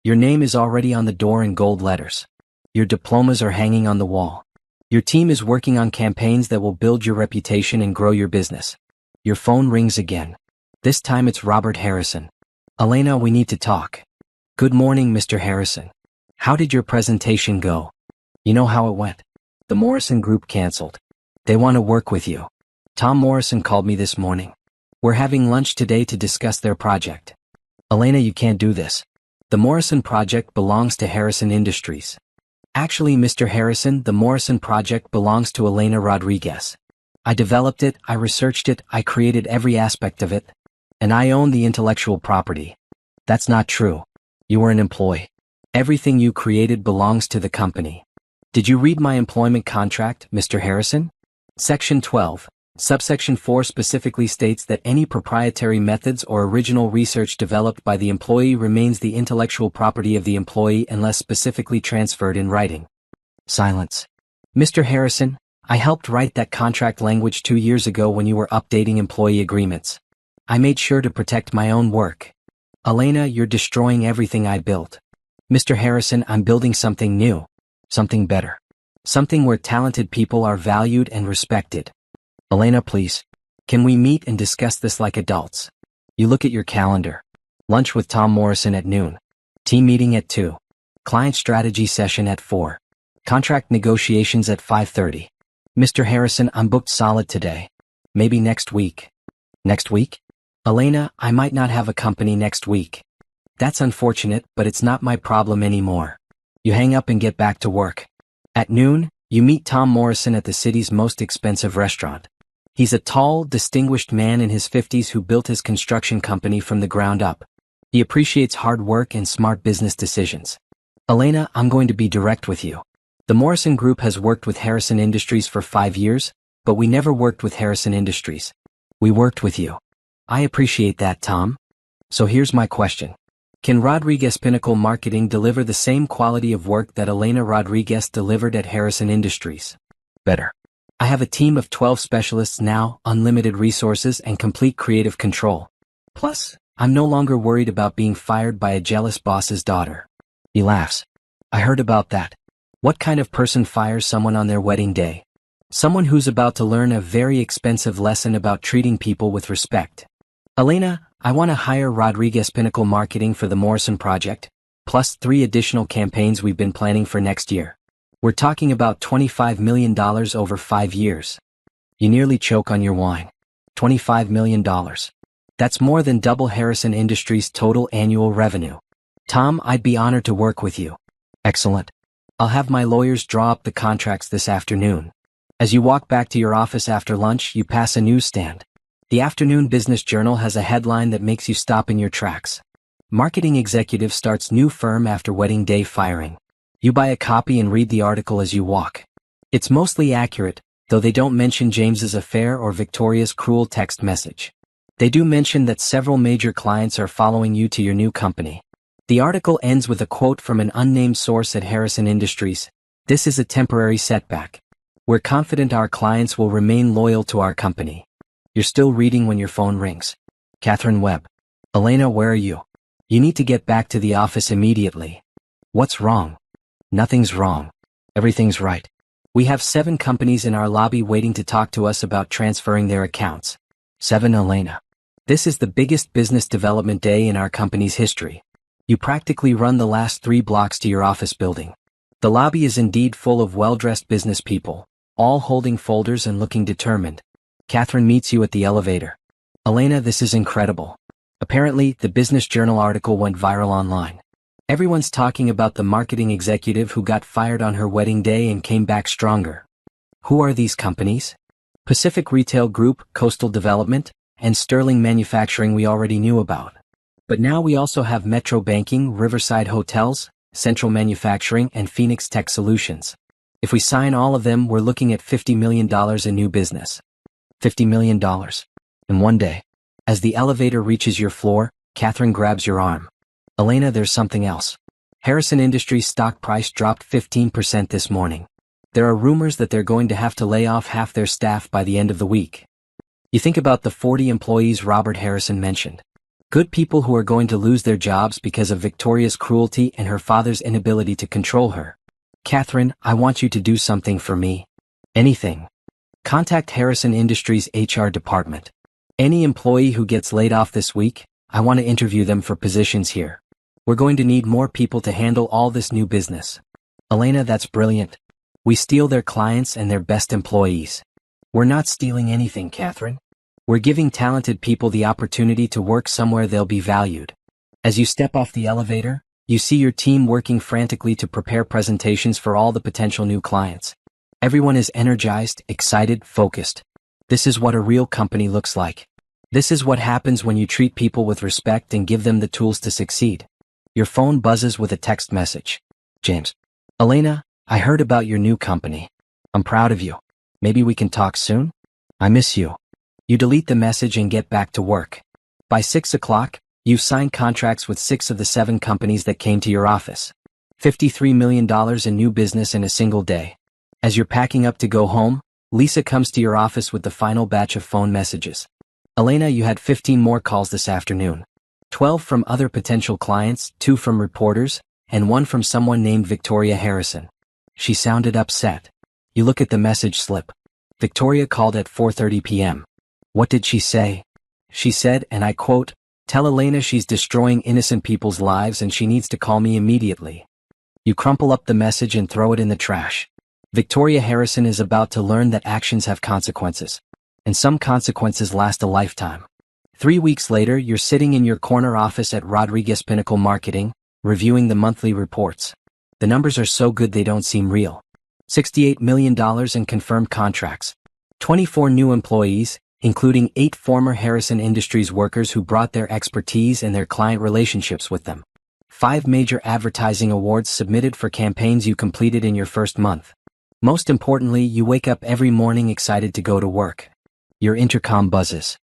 Your name is already on the door in gold letters. Your diplomas are hanging on the wall. Your team is working on campaigns that will build your reputation and grow your business. Your phone rings again. This time it's Robert Harrison. Elena, we need to talk. Good morning, Mr. Harrison. How did your presentation go? You know how it went. The Morrison Group canceled. They want to work with you. Tom Morrison called me this morning. We're having lunch today to discuss their project. Elena, you can't do this. The Morrison project belongs to Harrison Industries. Actually, Mr. Harrison, the Morrison project belongs to Elena Rodriguez. I developed it, I researched it, I created every aspect of it. And I own the intellectual property. That's not true. You were an employee. Everything you created belongs to the company. Did you read my employment contract, Mr. Harrison? Section 12, subsection 4 specifically states that any proprietary methods or original research developed by the employee remains the intellectual property of the employee unless specifically transferred in writing. Silence. Mr. Harrison, I helped write that contract language 2 years ago when you were updating employee agreements. I made sure to protect my own work. Elena, you're destroying everything I built. Mr. Harrison, I'm building something new. Something better. Something where talented people are valued and respected. Elena, please. Can we meet and discuss this like adults? You look at your calendar. Lunch with Tom Morrison at noon. Team meeting at 2. Client strategy session at 4. Contract negotiations at 5:30. Mr. Harrison, I'm booked solid today. Maybe next week. Next week? Elena, I might not have a company next week. That's unfortunate, but it's not my problem anymore. You hang up and get back to work. At noon, you meet Tom Morrison at the city's most expensive restaurant. He's a tall, distinguished man in his 50s who built his construction company from the ground up. He appreciates hard work and smart business decisions. Elena, I'm going to be direct with you. The Morrison Group has worked with Harrison Industries for 5 years, but we never worked with Harrison Industries. We worked with you. I appreciate that, Tom. So here's my question. Can Rodriguez Pinnacle Marketing deliver the same quality of work that Elena Rodriguez delivered at Harrison Industries? Better. I have a team of 12 specialists now, unlimited resources and complete creative control. Plus, I'm no longer worried about being fired by a jealous boss's daughter. He laughs. I heard about that. What kind of person fires someone on their wedding day? Someone who's about to learn a very expensive lesson about treating people with respect. Elena, I want to hire Rodriguez Pinnacle Marketing for the Morrison project, plus 3 additional campaigns we've been planning for next year. We're talking about $25 million over 5 years. You nearly choke on your wine. $25 million. That's more than double Harrison Industries' total annual revenue. Tom, I'd be honored to work with you. Excellent. I'll have my lawyers draw up the contracts this afternoon. As you walk back to your office after lunch, you pass a newsstand. The afternoon business journal has a headline that makes you stop in your tracks. Marketing executive starts new firm after wedding day firing. You buy a copy and read the article as you walk. It's mostly accurate, though they don't mention James's affair or Victoria's cruel text message. They do mention that several major clients are following you to your new company. The article ends with a quote from an unnamed source at Harrison Industries. "This is a temporary setback. We're confident our clients will remain loyal to our company." You're still reading when your phone rings. Catherine Webb. "Elena, where are you? You need to get back to the office immediately." "What's wrong?" "Nothing's wrong. Everything's right. We have 7 companies in our lobby waiting to talk to us about transferring their accounts." 7, Elena. This is the biggest business development day in our company's history. You practically run the last 3 blocks to your office building. The lobby is indeed full of well-dressed business people, all holding folders and looking determined. Catherine meets you at the elevator. "Elena, this is incredible. Apparently, the Business Journal article went viral online. Everyone's talking about the marketing executive who got fired on her wedding day and came back stronger." "Who are these companies?" "Pacific Retail Group, Coastal Development, and Sterling Manufacturing we already knew about. But now we also have Metro Banking, Riverside Hotels, Central Manufacturing, and Phoenix Tech Solutions. If we sign all of them, we're looking at $50 million in new business." $50 million. In one day. As the elevator reaches your floor, Catherine grabs your arm. "Elena, there's something else. Harrison Industries stock price dropped 15% this morning. There are rumors that they're going to have to lay off half their staff by the end of the week." You think about the 40 employees Robert Harrison mentioned. Good people who are going to lose their jobs because of Victoria's cruelty and her father's inability to control her. "Catherine, I want you to do something for me." "Anything." "Contact Harrison Industries HR department. Any employee who gets laid off this week, I want to interview them for positions here. We're going to need more people to handle all this new business." "Elena, that's brilliant. We steal their clients and their best employees." "We're not stealing anything, Catherine. We're giving talented people the opportunity to work somewhere they'll be valued." As you step off the elevator, you see your team working frantically to prepare presentations for all the potential new clients. Everyone is energized, excited, focused. This is what a real company looks like. This is what happens when you treat people with respect and give them the tools to succeed. Your phone buzzes with a text message. "James. Elena, I heard about your new company. I'm proud of you. Maybe we can talk soon? I miss you." You delete the message and get back to work. By 6 o'clock, you've signed contracts with 6 of the 7 companies that came to your office. $53 million in new business in a single day. As you're packing up to go home, Lisa comes to your office with the final batch of phone messages. "Elena, you had 15 more calls this afternoon. 12 from other potential clients, 2 from reporters, and 1 from someone named Victoria Harrison." She sounded upset. You look at the message slip. Victoria called at 4:30 p.m. What did she say? She said, and I quote, "Tell Elena she's destroying innocent people's lives and she needs to call me immediately." You crumple up the message and throw it in the trash. Victoria Harrison is about to learn that actions have consequences. And some consequences last a lifetime. 3 weeks later, you're sitting in your corner office at Rodriguez Pinnacle Marketing, reviewing the monthly reports. The numbers are so good they don't seem real. $68 million in confirmed contracts. 24 new employees, including 8 former Harrison Industries workers who brought their expertise and their client relationships with them. 5 major advertising awards submitted for campaigns you completed in your first month. Most importantly, you wake up every morning excited to go to work. Your intercom buzzes.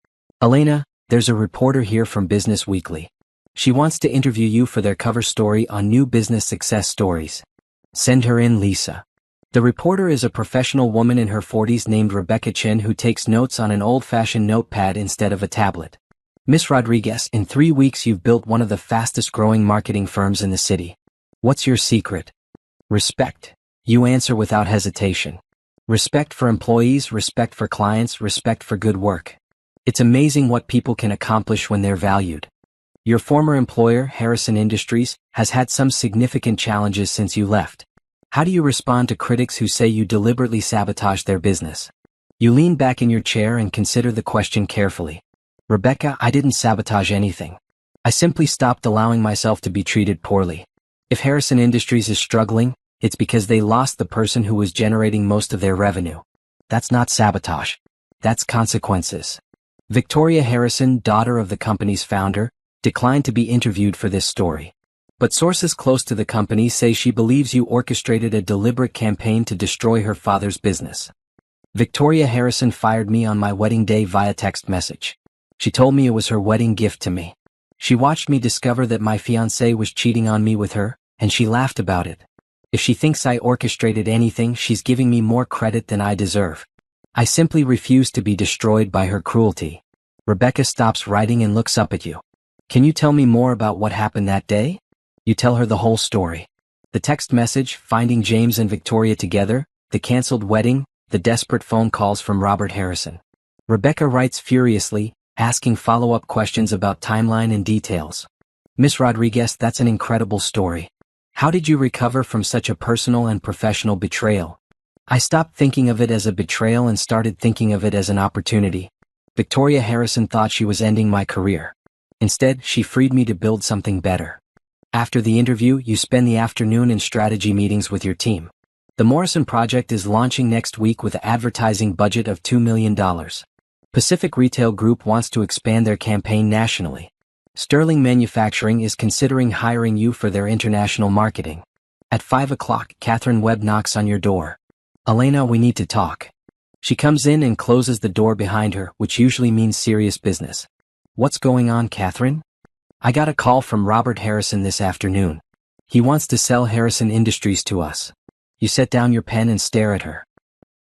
"Elena, there's a reporter here from Business Weekly. She wants to interview you for their cover story on new business success stories. Send her in, Lisa." The reporter is a professional woman in her 40s named Rebecca Chin who takes notes on an old-fashioned notepad instead of a tablet. "Miss Rodriguez, in 3 weeks you've built one of the fastest-growing marketing firms in the city. What's your secret?" "Respect." You answer without hesitation. Respect for employees, respect for clients, respect for good work. It's amazing what people can accomplish when they're valued. Your former employer, Harrison Industries, has had some significant challenges since you left. How do you respond to critics who say you deliberately sabotage their business? You lean back in your chair and consider the question carefully. "Rebecca, I didn't sabotage anything. I simply stopped allowing myself to be treated poorly. If Harrison Industries is struggling, It's because they lost the person who was generating most of their revenue. That's not sabotage. That's consequences. Victoria Harrison, daughter of the company's founder, declined to be interviewed for this story. But sources close to the company say she believes you orchestrated a deliberate campaign to destroy her father's business. Victoria Harrison fired me on my wedding day via text message. She told me it was her wedding gift to me. She watched me discover that my fiancé was cheating on me with her, and she laughed about it. If she thinks I orchestrated anything, she's giving me more credit than I deserve. I simply refuse to be destroyed by her cruelty. Rebecca stops writing and looks up at you. Can you tell me more about what happened that day? You tell her the whole story. The text message, finding James and Victoria together, the canceled wedding, the desperate phone calls from Robert Harrison. Rebecca writes furiously, asking follow-up questions about timeline and details. Miss Rodriguez, that's an incredible story. How did you recover from such a personal and professional betrayal? I stopped thinking of it as a betrayal and started thinking of it as an opportunity. Victoria Harrison thought she was ending my career. Instead, she freed me to build something better. After the interview, you spend the afternoon in strategy meetings with your team. The Morrison Project is launching next week with an advertising budget of $2 million. Pacific Retail Group wants to expand their campaign nationally. Sterling Manufacturing is considering hiring you for their international marketing. At 5 o'clock, Catherine Webb knocks on your door. Elena, we need to talk. She comes in and closes the door behind her, which usually means serious business. What's going on, Catherine? I got a call from Robert Harrison this afternoon. He wants to sell Harrison Industries to us. You set down your pen and stare at her.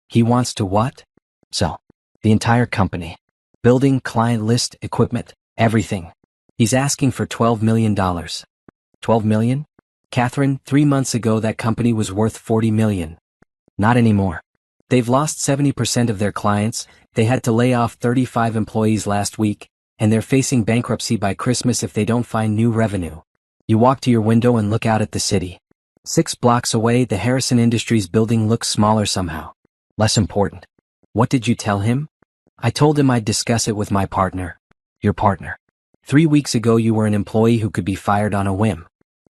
He wants to what? Sell. The entire company. Building, client list, equipment, everything. He's asking for $12 million. $12 million? Catherine, 3 months ago that company was worth $40 million. Not anymore. They've lost 70% of their clients, they had to lay off 35 employees last week, and they're facing bankruptcy by Christmas if they don't find new revenue. You walk to your window and look out at the city. 6 blocks away, the Harrison Industries building looks smaller somehow. Less important. What did you tell him? I told him I'd discuss it with my partner. Your partner. 3 weeks ago you were an employee who could be fired on a whim.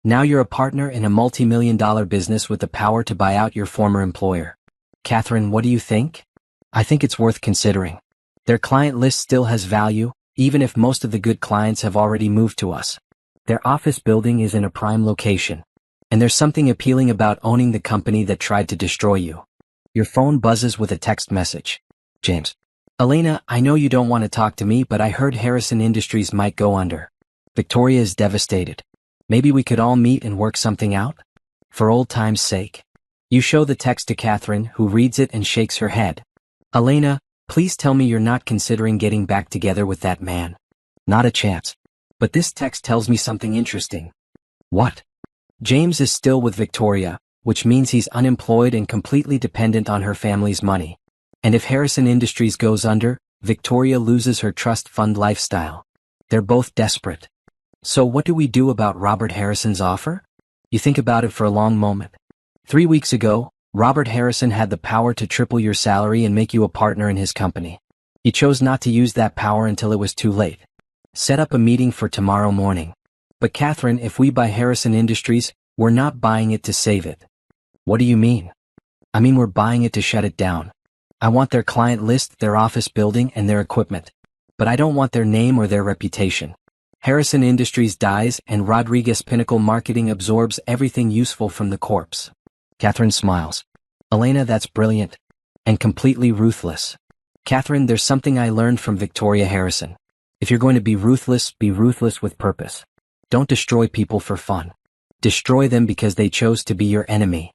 Now you're a partner in a multi-million-dollar business with the power to buy out your former employer. Catherine, what do you think? I think it's worth considering. Their client list still has value, even if most of the good clients have already moved to us. Their office building is in a prime location. And there's something appealing about owning the company that tried to destroy you. Your phone buzzes with a text message. James. Elena, I know you don't want to talk to me, but I heard Harrison Industries might go under. Victoria is devastated. Maybe we could all meet and work something out? For old time's sake. You show the text to Catherine, who reads it and shakes her head. Elena, please tell me you're not considering getting back together with that man. Not a chance. But this text tells me something interesting. What? James is still with Victoria, which means he's unemployed and completely dependent on her family's money. And if Harrison Industries goes under, Victoria loses her trust fund lifestyle. They're both desperate. So what do we do about Robert Harrison's offer? You think about it for a long moment. 3 weeks ago, Robert Harrison had the power to triple your salary and make you a partner in his company. He chose not to use that power until it was too late. Set up a meeting for tomorrow morning. But Catherine, if we buy Harrison Industries, we're not buying it to save it. What do you mean? I mean we're buying it to shut it down. I want their client list, their office building, and their equipment. But I don't want their name or their reputation. Harrison Industries dies and Rodriguez Pinnacle Marketing absorbs everything useful from the corpse. Catherine smiles. Elena, that's brilliant. And completely ruthless. Catherine, there's something I learned from Victoria Harrison. If you're going to be ruthless with purpose. Don't destroy people for fun. Destroy them because they chose to be your enemy.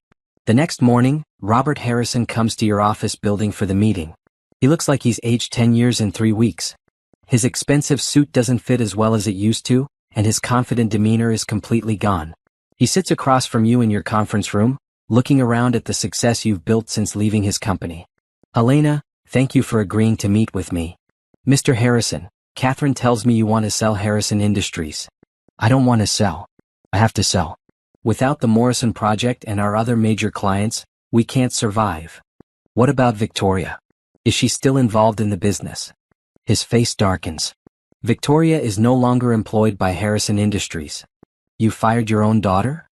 The next morning, Robert Harrison comes to your office building for the meeting. He looks like he's aged 10 years in 3 weeks. His expensive suit doesn't fit as well as it used to, and his confident demeanor is completely gone. He sits across from you in your conference room, looking around at the success you've built since leaving his company. Elena, thank you for agreeing to meet with me. Mr. Harrison, Catherine tells me you want to sell Harrison Industries. I don't want to sell. I have to sell. Without the Morrison Project and our other major clients, we can't survive. What about Victoria? Is she still involved in the business? His face darkens. Victoria is no longer employed by Harrison Industries. You fired your own daughter?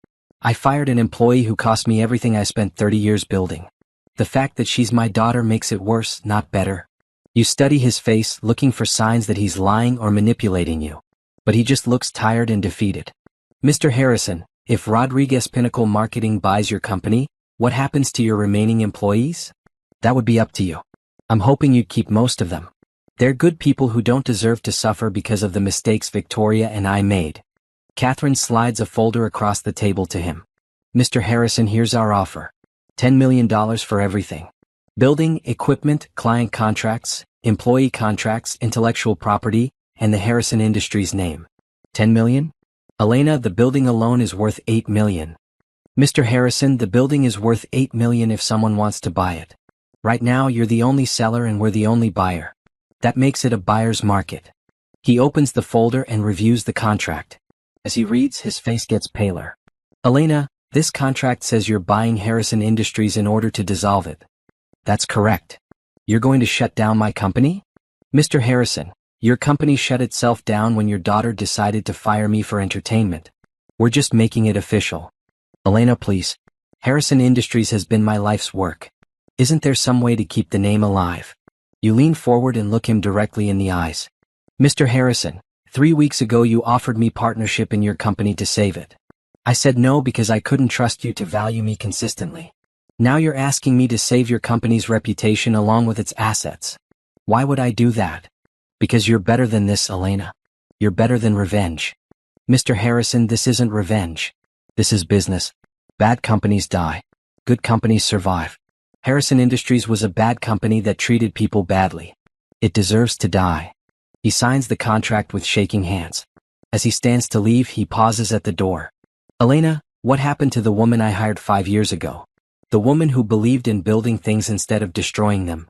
I fired an employee who cost me everything I spent 30 years building. The fact that she's my daughter makes it worse, not better. You study his face, looking for signs that he's lying or manipulating you. But he just looks tired and defeated. Mr. Harrison, if Rodriguez Pinnacle Marketing buys your company, what happens to your remaining employees? That would be up to you. I'm hoping you'd keep most of them. They're good people who don't deserve to suffer because of the mistakes Victoria and I made. Catherine slides a folder across the table to him. Mr. Harrison, here's our offer. $10 million for everything. Building, equipment, client contracts, employee contracts, intellectual property, and the Harrison Industries name. 10 million? Elena, the building alone is worth 8 million. Mr. Harrison, the building is worth 8 million if someone wants to buy it. Right now you're the only seller and we're the only buyer. That makes it a buyer's market. He opens the folder and reviews the contract. As he reads, his face gets paler. Elena, this contract says you're buying Harrison Industries in order to dissolve it. That's correct. You're going to shut down my company? Mr. Harrison, your company shut itself down when your daughter decided to fire me for entertainment. We're just making it official. Elena, please. Harrison Industries has been my life's work. Isn't there some way to keep the name alive? You lean forward and look him directly in the eyes. Mr. Harrison, 3 weeks ago you offered me partnership in your company to save it. I said no because I couldn't trust you to value me consistently. Now you're asking me to save your company's reputation along with its assets. Why would I do that? Because you're better than this, Elena. You're better than revenge. Mr. Harrison, this isn't revenge. This is business. Bad companies die. Good companies survive. Harrison Industries was a bad company that treated people badly. It deserves to die. He signs the contract with shaking hands. As he stands to leave, he pauses at the door. Elena, what happened to the woman I hired 5 years ago? The woman who believed in building things instead of destroying them.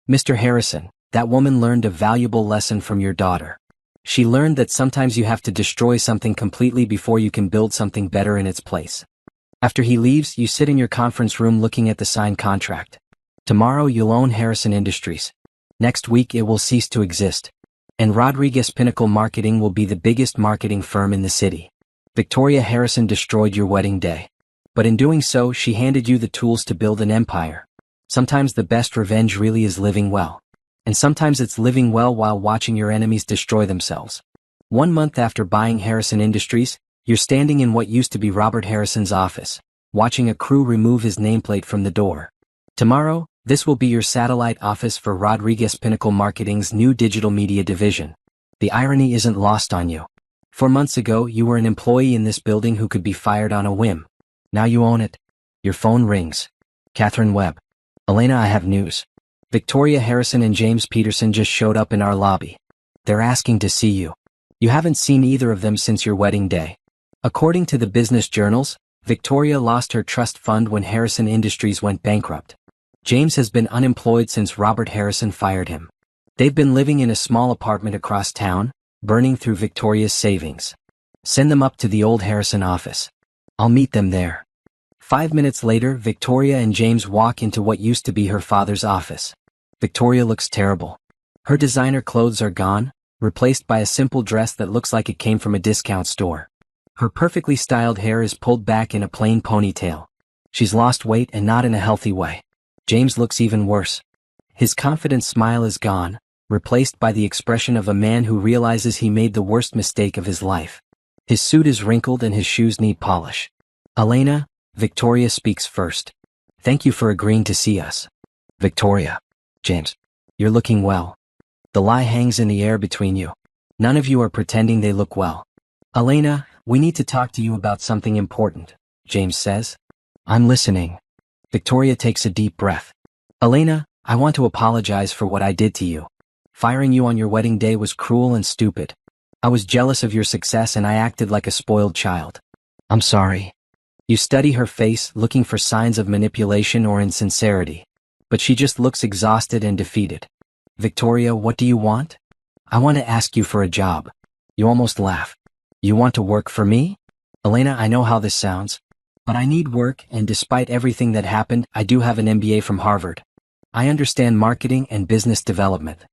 Mr. Harrison, that woman learned a valuable lesson from your daughter. She learned that sometimes you have to destroy something completely before you can build something better in its place. After he leaves, you sit in your conference room looking at the signed contract. Tomorrow you'll own Harrison Industries. Next week it will cease to exist. And Rodriguez Pinnacle Marketing will be the biggest marketing firm in the city. Victoria Harrison destroyed your wedding day. But in doing so, she handed you the tools to build an empire. Sometimes the best revenge really is living well. And sometimes it's living well while watching your enemies destroy themselves. 1 month after buying Harrison Industries, you're standing in what used to be Robert Harrison's office, watching a crew remove his nameplate from the door. Tomorrow, this will be your satellite office for Rodriguez Pinnacle Marketing's new digital media division. The irony isn't lost on you. 4 months ago, you were an employee in this building who could be fired on a whim. Now you own it. Your phone rings. Catherine Webb. Elena, I have news. Victoria Harrison and James Peterson just showed up in our lobby. They're asking to see you. You haven't seen either of them since your wedding day. According to the business journals, Victoria lost her trust fund when Harrison Industries went bankrupt. James has been unemployed since Robert Harrison fired him. They've been living in a small apartment across town, burning through Victoria's savings. Send them up to the old Harrison office. I'll meet them there. 5 minutes later, Victoria and James walk into what used to be her father's office. Victoria looks terrible. Her designer clothes are gone, replaced by a simple dress that looks like it came from a discount store. Her perfectly styled hair is pulled back in a plain ponytail. She's lost weight and not in a healthy way. James looks even worse. His confident smile is gone, replaced by the expression of a man who realizes he made the worst mistake of his life. His suit is wrinkled and his shoes need polish. Elena, Victoria speaks first. Thank you for agreeing to see us. Victoria. James. You're looking well. The lie hangs in the air between you. None of you are pretending they look well. Elena, we need to talk to you about something important, James says. I'm listening. Victoria takes a deep breath. Elena, I want to apologize for what I did to you. Firing you on your wedding day was cruel and stupid. I was jealous of your success and I acted like a spoiled child. I'm sorry. You study her face, looking for signs of manipulation or insincerity. But she just looks exhausted and defeated. Victoria, what do you want? I want to ask you for a job. You almost laugh. You want to work for me? Elena, I know how this sounds. But I need work, and despite everything that happened, I do have an MBA from Harvard. I understand marketing and business development.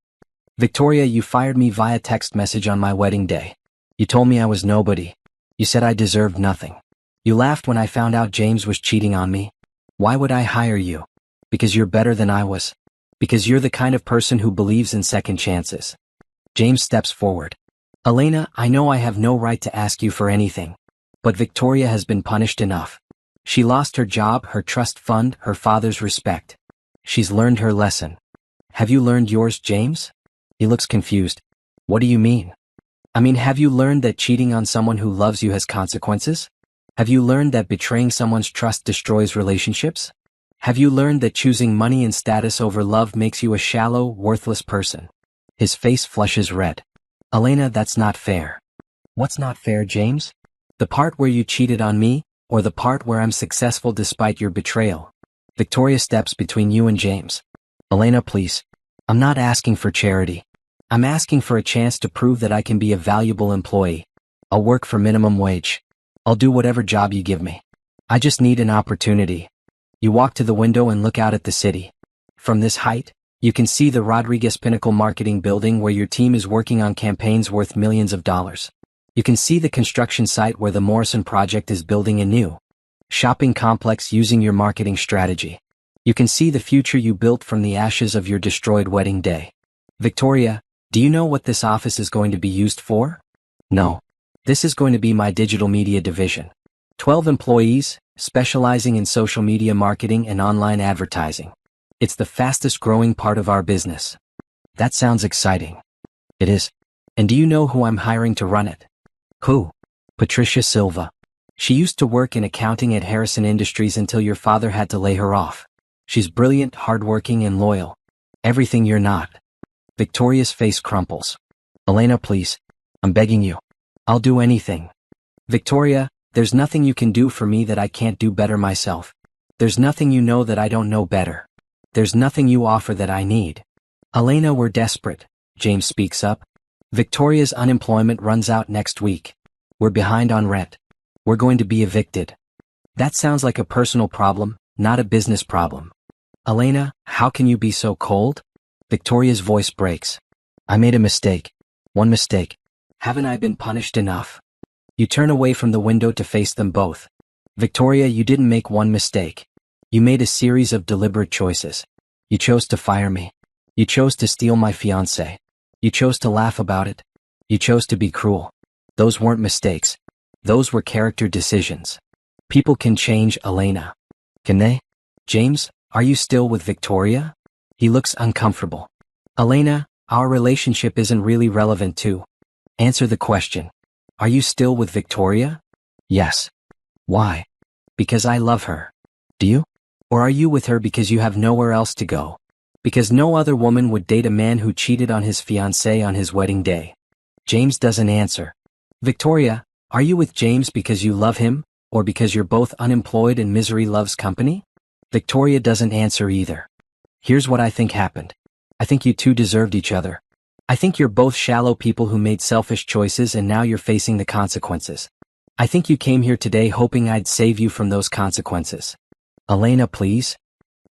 Victoria, you fired me via text message on my wedding day. You told me I was nobody. You said I deserved nothing. You laughed when I found out James was cheating on me. Why would I hire you? Because you're better than I was. Because you're the kind of person who believes in second chances. James steps forward. Elena, I know I have no right to ask you for anything. But Victoria has been punished enough. She lost her job, her trust fund, her father's respect. She's learned her lesson. Have you learned yours, James? He looks confused. What do you mean? I mean, have you learned that cheating on someone who loves you has consequences? Have you learned that betraying someone's trust destroys relationships? Have you learned that choosing money and status over love makes you a shallow, worthless person? His face flushes red. Elena, that's not fair. What's not fair, James? The part where you cheated on me, or the part where I'm successful despite your betrayal? Victoria steps between you and James. Elena, please. I'm not asking for charity. I'm asking for a chance to prove that I can be a valuable employee. I'll work for minimum wage. I'll do whatever job you give me. I just need an opportunity. You walk to the window and look out at the city. From this height, you can see the Rodriguez Pinnacle Marketing Building where your team is working on campaigns worth millions of dollars. You can see the construction site where the Morrison Project is building a new shopping complex using your marketing strategy. You can see the future you built from the ashes of your destroyed wedding day. Victoria, do you know what this office is going to be used for? No. This is going to be my digital media division. 12 employees, specializing in social media marketing and online advertising. It's the fastest growing part of our business. That sounds exciting. It is. And do you know who I'm hiring to run it? Who? Patricia Silva. She used to work in accounting at Harrison Industries until your father had to lay her off. She's brilliant, hardworking, and loyal. Everything you're not. Victoria's face crumples. Elena, please. I'm begging you. I'll do anything. Victoria, there's nothing you can do for me that I can't do better myself. There's nothing you know that I don't know better. There's nothing you offer that I need. Elena, we're desperate. James speaks up. Victoria's unemployment runs out next week. We're behind on rent. We're going to be evicted. That sounds like a personal problem, not a business problem. Elena, how can you be so cold? Victoria's voice breaks. I made a mistake. One mistake. Haven't I been punished enough? You turn away from the window to face them both. Victoria, you didn't make one mistake. You made a series of deliberate choices. You chose to fire me. You chose to steal my fiancé. You chose to laugh about it. You chose to be cruel. Those weren't mistakes. Those were character decisions. People can change, Elena. Can they? James, are you still with Victoria? He looks uncomfortable. Elena, our relationship isn't really relevant to. Answer the question. Are you still with Victoria? Yes. Why? Because I love her. Do you? Or are you with her because you have nowhere else to go? Because no other woman would date a man who cheated on his fiancée on his wedding day. James doesn't answer. Victoria, are you with James because you love him, or because you're both unemployed and misery loves company? Victoria doesn't answer either. Here's what I think happened. I think you two deserved each other. I think you're both shallow people who made selfish choices and now you're facing the consequences. I think you came here today hoping I'd save you from those consequences. Elena, please.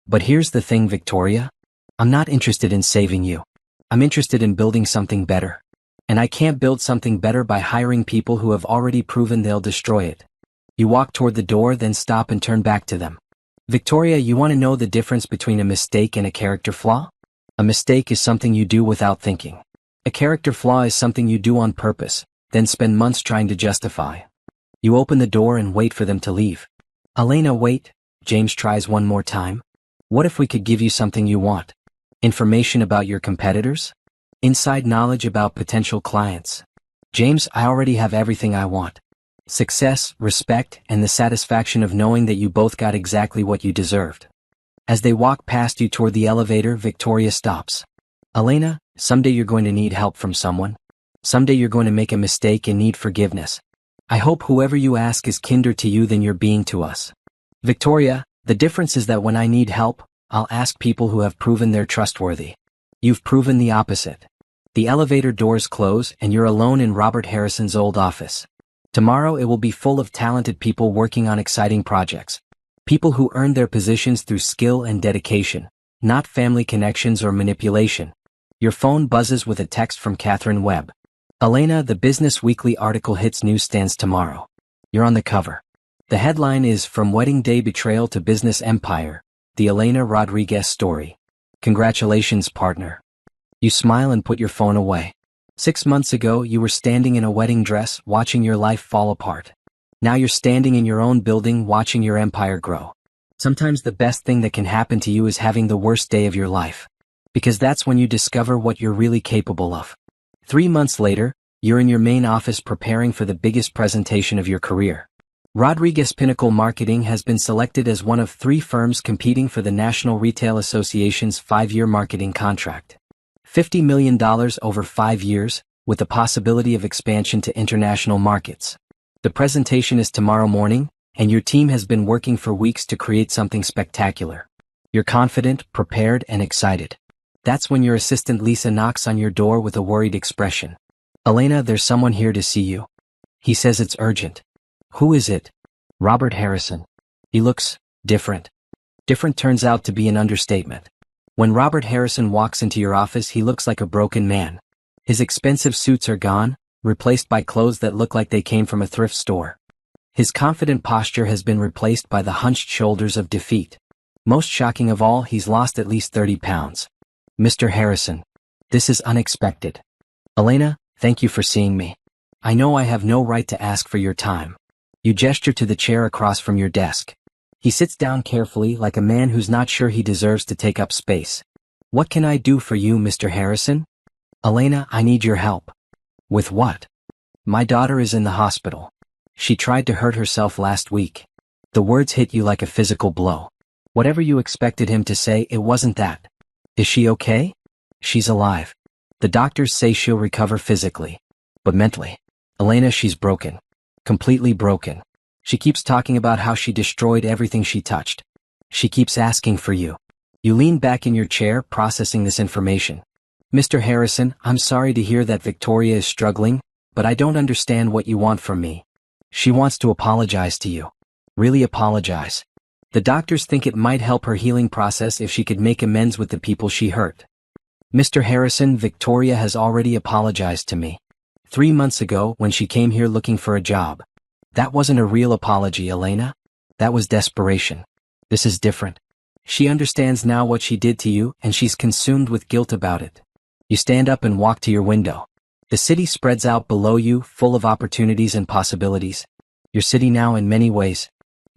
But here's the thing, Victoria. I'm not interested in saving you. I'm interested in building something better. And I can't build something better by hiring people who have already proven they'll destroy it. You walk toward the door, then stop and turn back to them. Victoria, you want to know the difference between a mistake and a character flaw? A mistake is something you do without thinking. A character flaw is something you do on purpose, then spend months trying to justify. You open the door and wait for them to leave. Elena, wait. James tries one more time. What if we could give you something you want? Information about your competitors? Inside knowledge about potential clients? James, I already have everything I want. Success, respect, and the satisfaction of knowing that you both got exactly what you deserved. As they walk past you toward the elevator, Victoria stops. Elena, someday you're going to need help from someone. Someday you're going to make a mistake and need forgiveness. I hope whoever you ask is kinder to you than you're being to us. Victoria, the difference is that when I need help, I'll ask people who have proven they're trustworthy. You've proven the opposite. The elevator doors close and you're alone in Robert Harrison's old office. Tomorrow it will be full of talented people working on exciting projects. People who earned their positions through skill and dedication, not family connections or manipulation. Your phone buzzes with a text from Catherine Webb. Elena, the Business Weekly article hits newsstands tomorrow. You're on the cover. The headline is From Wedding Day Betrayal to Business Empire, the Elena Rodriguez story. Congratulations, partner. You smile and put your phone away. 6 months ago, you were standing in a wedding dress, watching your life fall apart. Now you're standing in your own building, watching your empire grow. Sometimes the best thing that can happen to you is having the worst day of your life. Because that's when you discover what you're really capable of. 3 months later, you're in your main office preparing for the biggest presentation of your career. Rodriguez Pinnacle Marketing has been selected as one of 3 firms competing for the National Retail Association's 5-year marketing contract. $50 million over 5 years, with the possibility of expansion to international markets. The presentation is tomorrow morning, and your team has been working for weeks to create something spectacular. You're confident, prepared, and excited. That's when your assistant Lisa knocks on your door with a worried expression. Elena, there's someone here to see you. He says it's urgent. Who is it? Robert Harrison. He looks different. Different turns out to be an understatement. When Robert Harrison walks into your office, he looks like a broken man. His expensive suits are gone, replaced by clothes that look like they came from a thrift store. His confident posture has been replaced by the hunched shoulders of defeat. Most shocking of all, he's lost at least 30 pounds. Mr. Harrison. This is unexpected. Elena, thank you for seeing me. I know I have no right to ask for your time. You gesture to the chair across from your desk. He sits down carefully, like a man who's not sure he deserves to take up space. What can I do for you, Mr. Harrison? Elena, I need your help. With what? My daughter is in the hospital. She tried to hurt herself last week. The words hit you like a physical blow. Whatever you expected him to say, it wasn't that. Is she okay? She's alive. The doctors say she'll recover physically. But mentally. Elena, she's broken. Completely broken. She keeps talking about how she destroyed everything she touched. She keeps asking for you. You lean back in your chair, processing this information. Mr. Harrison, I'm sorry to hear that Victoria is struggling, but I don't understand what you want from me. She wants to apologize to you. Really apologize. The doctors think it might help her healing process if she could make amends with the people she hurt. Mr. Harrison, Victoria has already apologized to me. 3 months ago, when she came here looking for a job. That wasn't a real apology, Elena. That was desperation. This is different. She understands now what she did to you, and she's consumed with guilt about it. You stand up and walk to your window. The city spreads out below you, full of opportunities and possibilities. Your city now in many ways.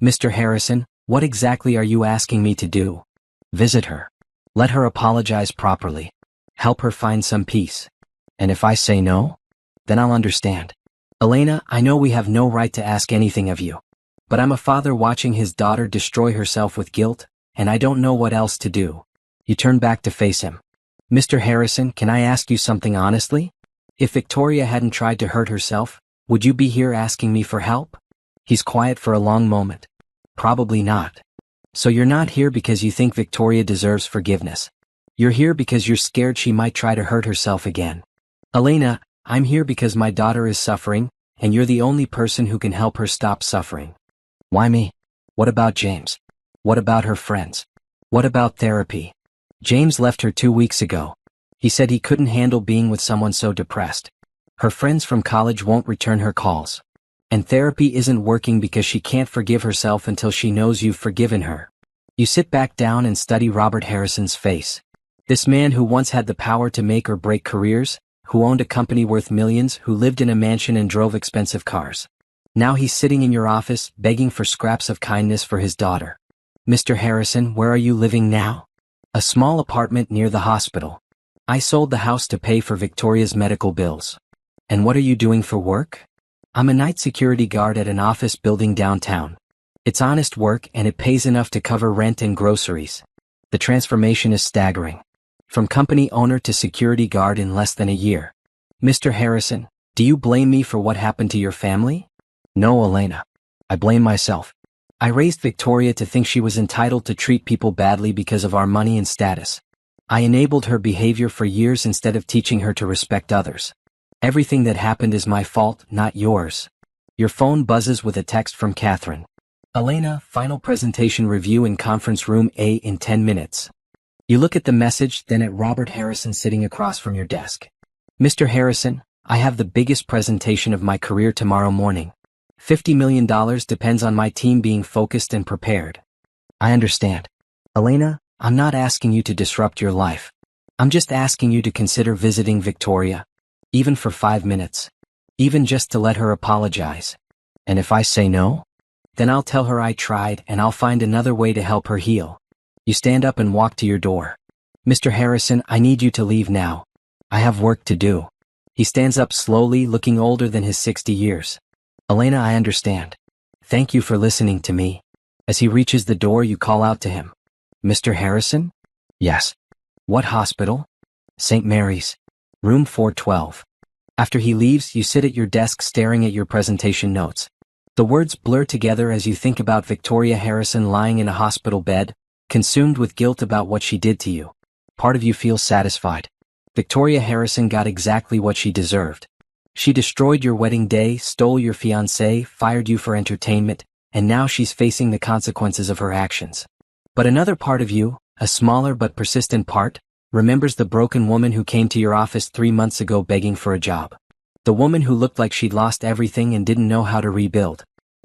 Mr. Harrison, what exactly are you asking me to do? Visit her. Let her apologize properly. Help her find some peace. And if I say no, then I'll understand. Elena, I know we have no right to ask anything of you. But I'm a father watching his daughter destroy herself with guilt, and I don't know what else to do. You turn back to face him. Mr. Harrison, can I ask you something honestly? If Victoria hadn't tried to hurt herself, would you be here asking me for help? He's quiet for a long moment. Probably not. So you're not here because you think Victoria deserves forgiveness. You're here because you're scared she might try to hurt herself again. Elena, I'm here because my daughter is suffering, and you're the only person who can help her stop suffering. Why me? What about James? What about her friends? What about therapy? James left her 2 weeks ago. He said he couldn't handle being with someone so depressed. Her friends from college won't return her calls. And therapy isn't working because she can't forgive herself until she knows you've forgiven her. You sit back down and study Robert Harrison's face. This man who once had the power to make or break careers, who owned a company worth millions, who lived in a mansion and drove expensive cars. Now he's sitting in your office, begging for scraps of kindness for his daughter. Mr. Harrison, where are you living now? A small apartment near the hospital. I sold the house to pay for Victoria's medical bills. And what are you doing for work? I'm a night security guard at an office building downtown. It's honest work and it pays enough to cover rent and groceries. The transformation is staggering. From company owner to security guard in less than a year. Mr. Harrison, do you blame me for what happened to your family? No, Elena. I blame myself. I raised Victoria to think she was entitled to treat people badly because of our money and status. I enabled her behavior for years instead of teaching her to respect others. Everything that happened is my fault, not yours. Your phone buzzes with a text from Catherine. Elena, final presentation review in conference room A in 10 minutes. You look at the message, then at Robert Harrison sitting across from your desk. Mr. Harrison, I have the biggest presentation of my career tomorrow morning. $50 million depends on my team being focused and prepared. I understand. Elena, I'm not asking you to disrupt your life. I'm just asking you to consider visiting Victoria. Even for 5 minutes. Even just to let her apologize. And if I say no? Then I'll tell her I tried and I'll find another way to help her heal. You stand up and walk to your door. Mr. Harrison, I need you to leave now. I have work to do. He stands up slowly, looking older than his 60 years. Elena, I understand. Thank you for listening to me. As he reaches the door, you call out to him. Mr. Harrison? Yes. What hospital? St. Mary's. Room 412. After he leaves, you sit at your desk staring at your presentation notes. The words blur together as you think about Victoria Harrison lying in a hospital bed, consumed with guilt about what she did to you. Part of you feels satisfied. Victoria Harrison got exactly what she deserved. She destroyed your wedding day, stole your fiancé, fired you for entertainment, and now she's facing the consequences of her actions. But another part of you, a smaller but persistent part, remembers the broken woman who came to your office 3 months ago begging for a job. The woman who looked like she'd lost everything and didn't know how to rebuild.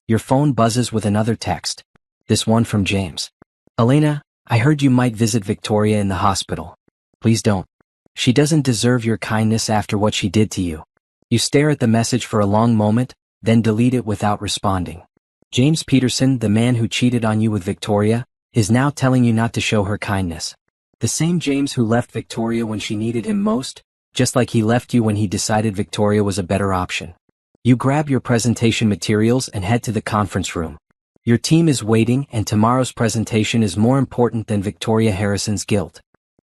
Your phone buzzes with another text. This one from James. Elena, I heard you might visit Victoria in the hospital. Please don't. She doesn't deserve your kindness after what she did to you. You stare at the message for a long moment, then delete it without responding. James Peterson, the man who cheated on you with Victoria, is now telling you not to show her kindness. The same James who left Victoria when she needed him most, just like he left you when he decided Victoria was a better option. You grab your presentation materials and head to the conference room. Your team is waiting, and tomorrow's presentation is more important than Victoria Harrison's guilt.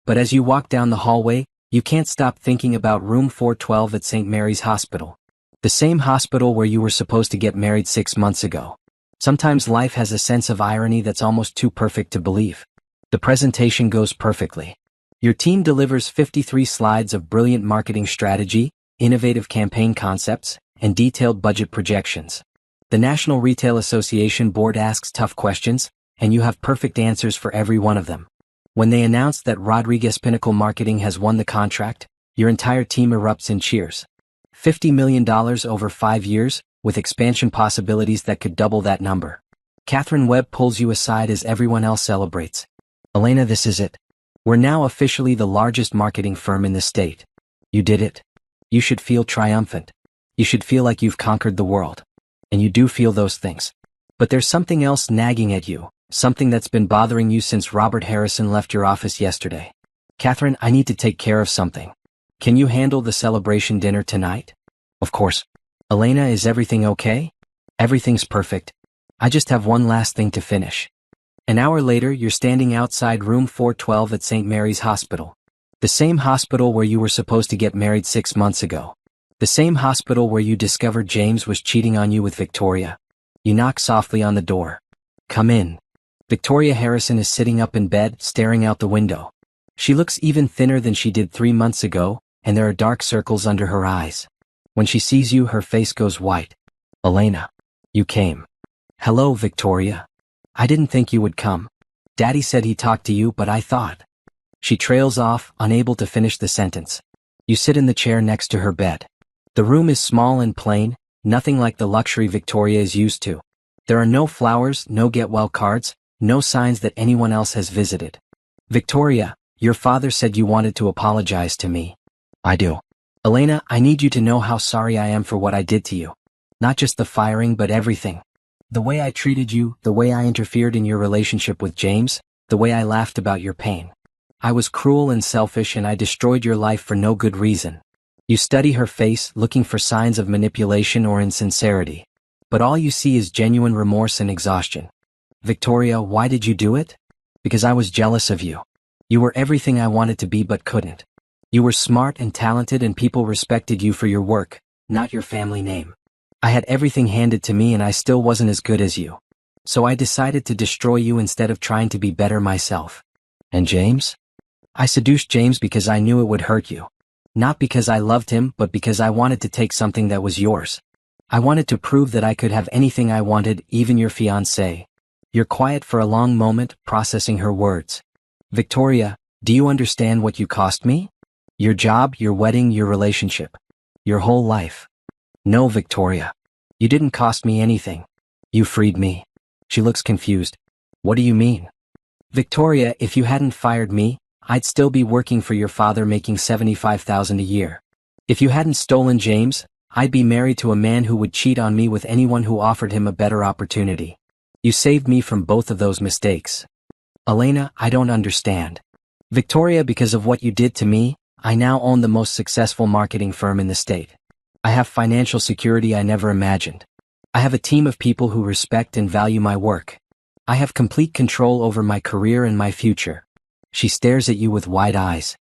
But as you walk down the hallway, you can't stop thinking about room 412 at St. Mary's Hospital. The same hospital where you were supposed to get married 6 months ago. Sometimes life has a sense of irony that's almost too perfect to believe. The presentation goes perfectly. Your team delivers 53 slides of brilliant marketing strategy, innovative campaign concepts, and detailed budget projections. The National Retail Association board asks tough questions, and you have perfect answers for every one of them. When they announce that Rodriguez Pinnacle Marketing has won the contract, your entire team erupts in cheers. $50 million over 5 years, with expansion possibilities that could double that number. Catherine Webb pulls you aside as everyone else celebrates. Elena, this is it. We're now officially the largest marketing firm in the state. You did it. You should feel triumphant. You should feel like you've conquered the world. And you do feel those things. But there's something else nagging at you. Something that's been bothering you since Robert Harrison left your office yesterday. Catherine, I need to take care of something. Can you handle the celebration dinner tonight? Of course. Elena, is everything okay? Everything's perfect. I just have one last thing to finish. An hour later, you're standing outside room 412 at St. Mary's Hospital. The same hospital where you were supposed to get married 6 months ago. The same hospital where you discovered James was cheating on you with Victoria. You knock softly on the door. Come in. Victoria Harrison is sitting up in bed, staring out the window. She looks even thinner than she did 3 months ago, and there are dark circles under her eyes. When she sees you, her face goes white. Elena. You came. Hello, Victoria. I didn't think you would come. Daddy said he talked to you, but I thought. She trails off, unable to finish the sentence. You sit in the chair next to her bed. The room is small and plain, nothing like the luxury Victoria is used to. There are no flowers, no get well cards, no signs that anyone else has visited. Victoria, your father said you wanted to apologize to me. I do. Elena, I need you to know how sorry I am for what I did to you. Not just the firing, but everything. The way I treated you, the way I interfered in your relationship with James, the way I laughed about your pain. I was cruel and selfish, and I destroyed your life for no good reason. You study her face, looking for signs of manipulation or insincerity. But all you see is genuine remorse and exhaustion. Victoria, why did you do it? Because I was jealous of you. You were everything I wanted to be but couldn't. You were smart and talented, and people respected you for your work, not your family name. I had everything handed to me, and I still wasn't as good as you. So I decided to destroy you instead of trying to be better myself. And James? I seduced James because I knew it would hurt you. Not because I loved him, but because I wanted to take something that was yours. I wanted to prove that I could have anything I wanted, even your fiancé. You're quiet for a long moment, processing her words. Victoria, do you understand what you cost me? Your job, your wedding, your relationship. Your whole life. No, Victoria. You didn't cost me anything. You freed me. She looks confused. What do you mean? Victoria, if you hadn't fired me, I'd still be working for your father making $75,000 a year. If you hadn't stolen James, I'd be married to a man who would cheat on me with anyone who offered him a better opportunity. You saved me from both of those mistakes. Elena, I don't understand. Victoria, because of what you did to me, I now own the most successful marketing firm in the state. I have financial security I never imagined. I have a team of people who respect and value my work. I have complete control over my career and my future. She stares at you with wide eyes.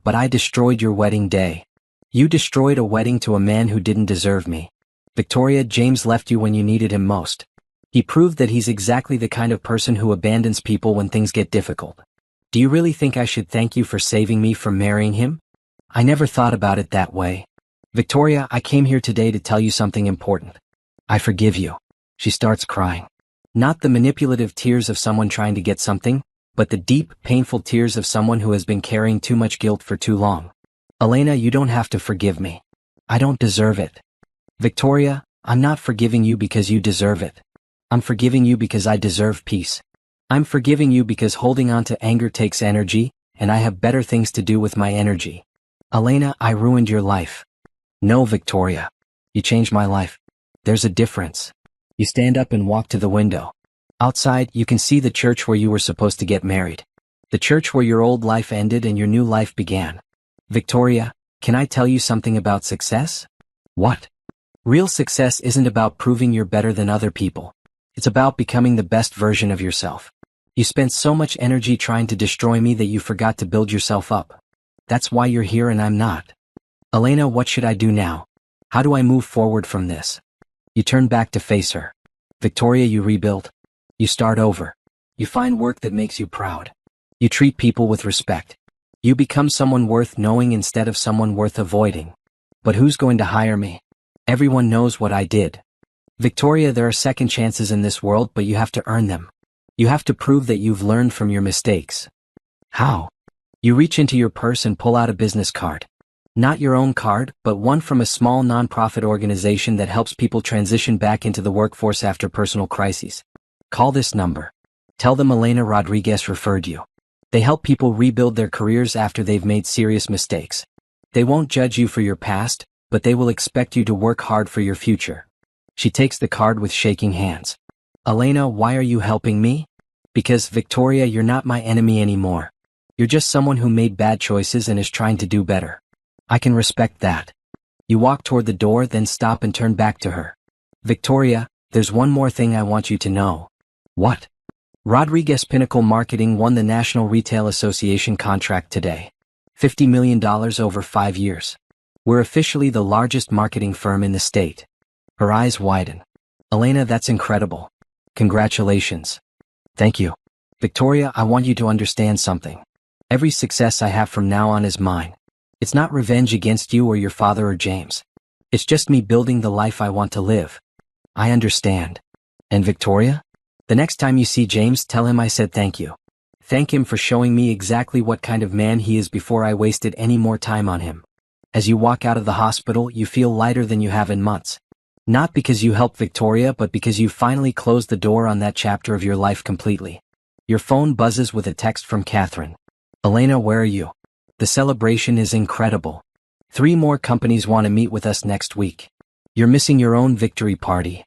But I destroyed your wedding day. You destroyed a wedding to a man who didn't deserve me. Victoria, James left you when you needed him most. He proved that he's exactly the kind of person who abandons people when things get difficult. Do you really think I should thank you for saving me from marrying him? I never thought about it that way. Victoria, I came here today to tell you something important. I forgive you. She starts crying. Not the manipulative tears of someone trying to get something, but the deep, painful tears of someone who has been carrying too much guilt for too long. Elena, you don't have to forgive me. I don't deserve it. Victoria, I'm not forgiving you because you deserve it. I'm forgiving you because I deserve peace. I'm forgiving you because holding on to anger takes energy, and I have better things to do with my energy. Elena, I ruined your life. No, Victoria. You changed my life. There's a difference. You stand up and walk to the window. Outside, you can see the church where you were supposed to get married. The church where your old life ended and your new life began. Victoria, can I tell you something about success? What? Real success isn't about proving you're better than other people. It's about becoming the best version of yourself. You spent so much energy trying to destroy me that you forgot to build yourself up. That's why you're here and I'm not. Elena, what should I do now? How do I move forward from this? You turn back to face her. Victoria, you rebuild. You start over. You find work that makes you proud. You treat people with respect. You become someone worth knowing instead of someone worth avoiding. But who's going to hire me? Everyone knows what I did. Victoria, there are second chances in this world, but you have to earn them. You have to prove that you've learned from your mistakes. How? You reach into your purse and pull out a business card. Not your own card, but one from a small nonprofit organization that helps people transition back into the workforce after personal crises. Call this number. Tell them Elena Rodriguez referred you. They help people rebuild their careers after they've made serious mistakes. They won't judge you for your past, but they will expect you to work hard for your future. She takes the card with shaking hands. Elena, why are you helping me? Because, Victoria, you're not my enemy anymore. You're just someone who made bad choices and is trying to do better. I can respect that. You walk toward the door, then stop and turn back to her. Victoria, there's one more thing I want you to know. What? Rodriguez Pinnacle Marketing won the National Retail Association contract today. $50 million over 5 years. We're officially the largest marketing firm in the state. Her eyes widen. Elena, that's incredible. Congratulations. Thank you. Victoria, I want you to understand something. Every success I have from now on is mine. It's not revenge against you or your father or James. It's just me building the life I want to live. I understand. And Victoria? The next time you see James, tell him I said thank you. Thank him for showing me exactly what kind of man he is before I wasted any more time on him. As you walk out of the hospital, you feel lighter than you have in months. Not because you helped Victoria, but because you finally closed the door on that chapter of your life completely. Your phone buzzes with a text from Catherine. Elena, where are you? The celebration is incredible. 3 more companies want to meet with us next week. You're missing your own victory party.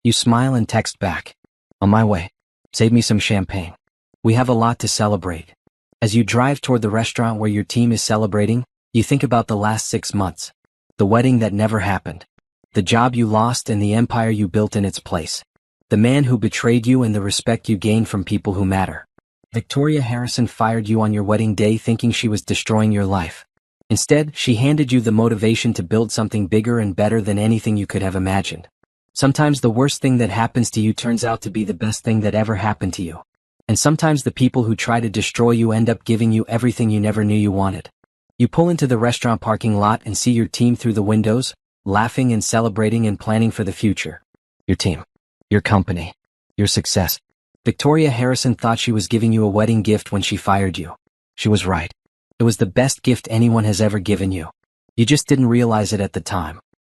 You smile and text back. On my way. Save me some champagne. We have a lot to celebrate. As you drive toward the restaurant where your team is celebrating, you think about the last 6 months. The wedding that never happened. The job you lost and the empire you built in its place. The man who betrayed you and the respect you gained from people who matter. Victoria Harrison fired you on your wedding day thinking she was destroying your life. Instead, she handed you the motivation to build something bigger and better than anything you could have imagined. Sometimes the worst thing that happens to you turns out to be the best thing that ever happened to you. And sometimes the people who try to destroy you end up giving you everything you never knew you wanted. You pull into the restaurant parking lot and see your team through the windows, laughing and celebrating and planning for the future. Your team. Your company. Your success. Victoria Harrison thought she was giving you a wedding gift when she fired you. She was right. It was the best gift anyone has ever given you. You just didn't realize it at the time.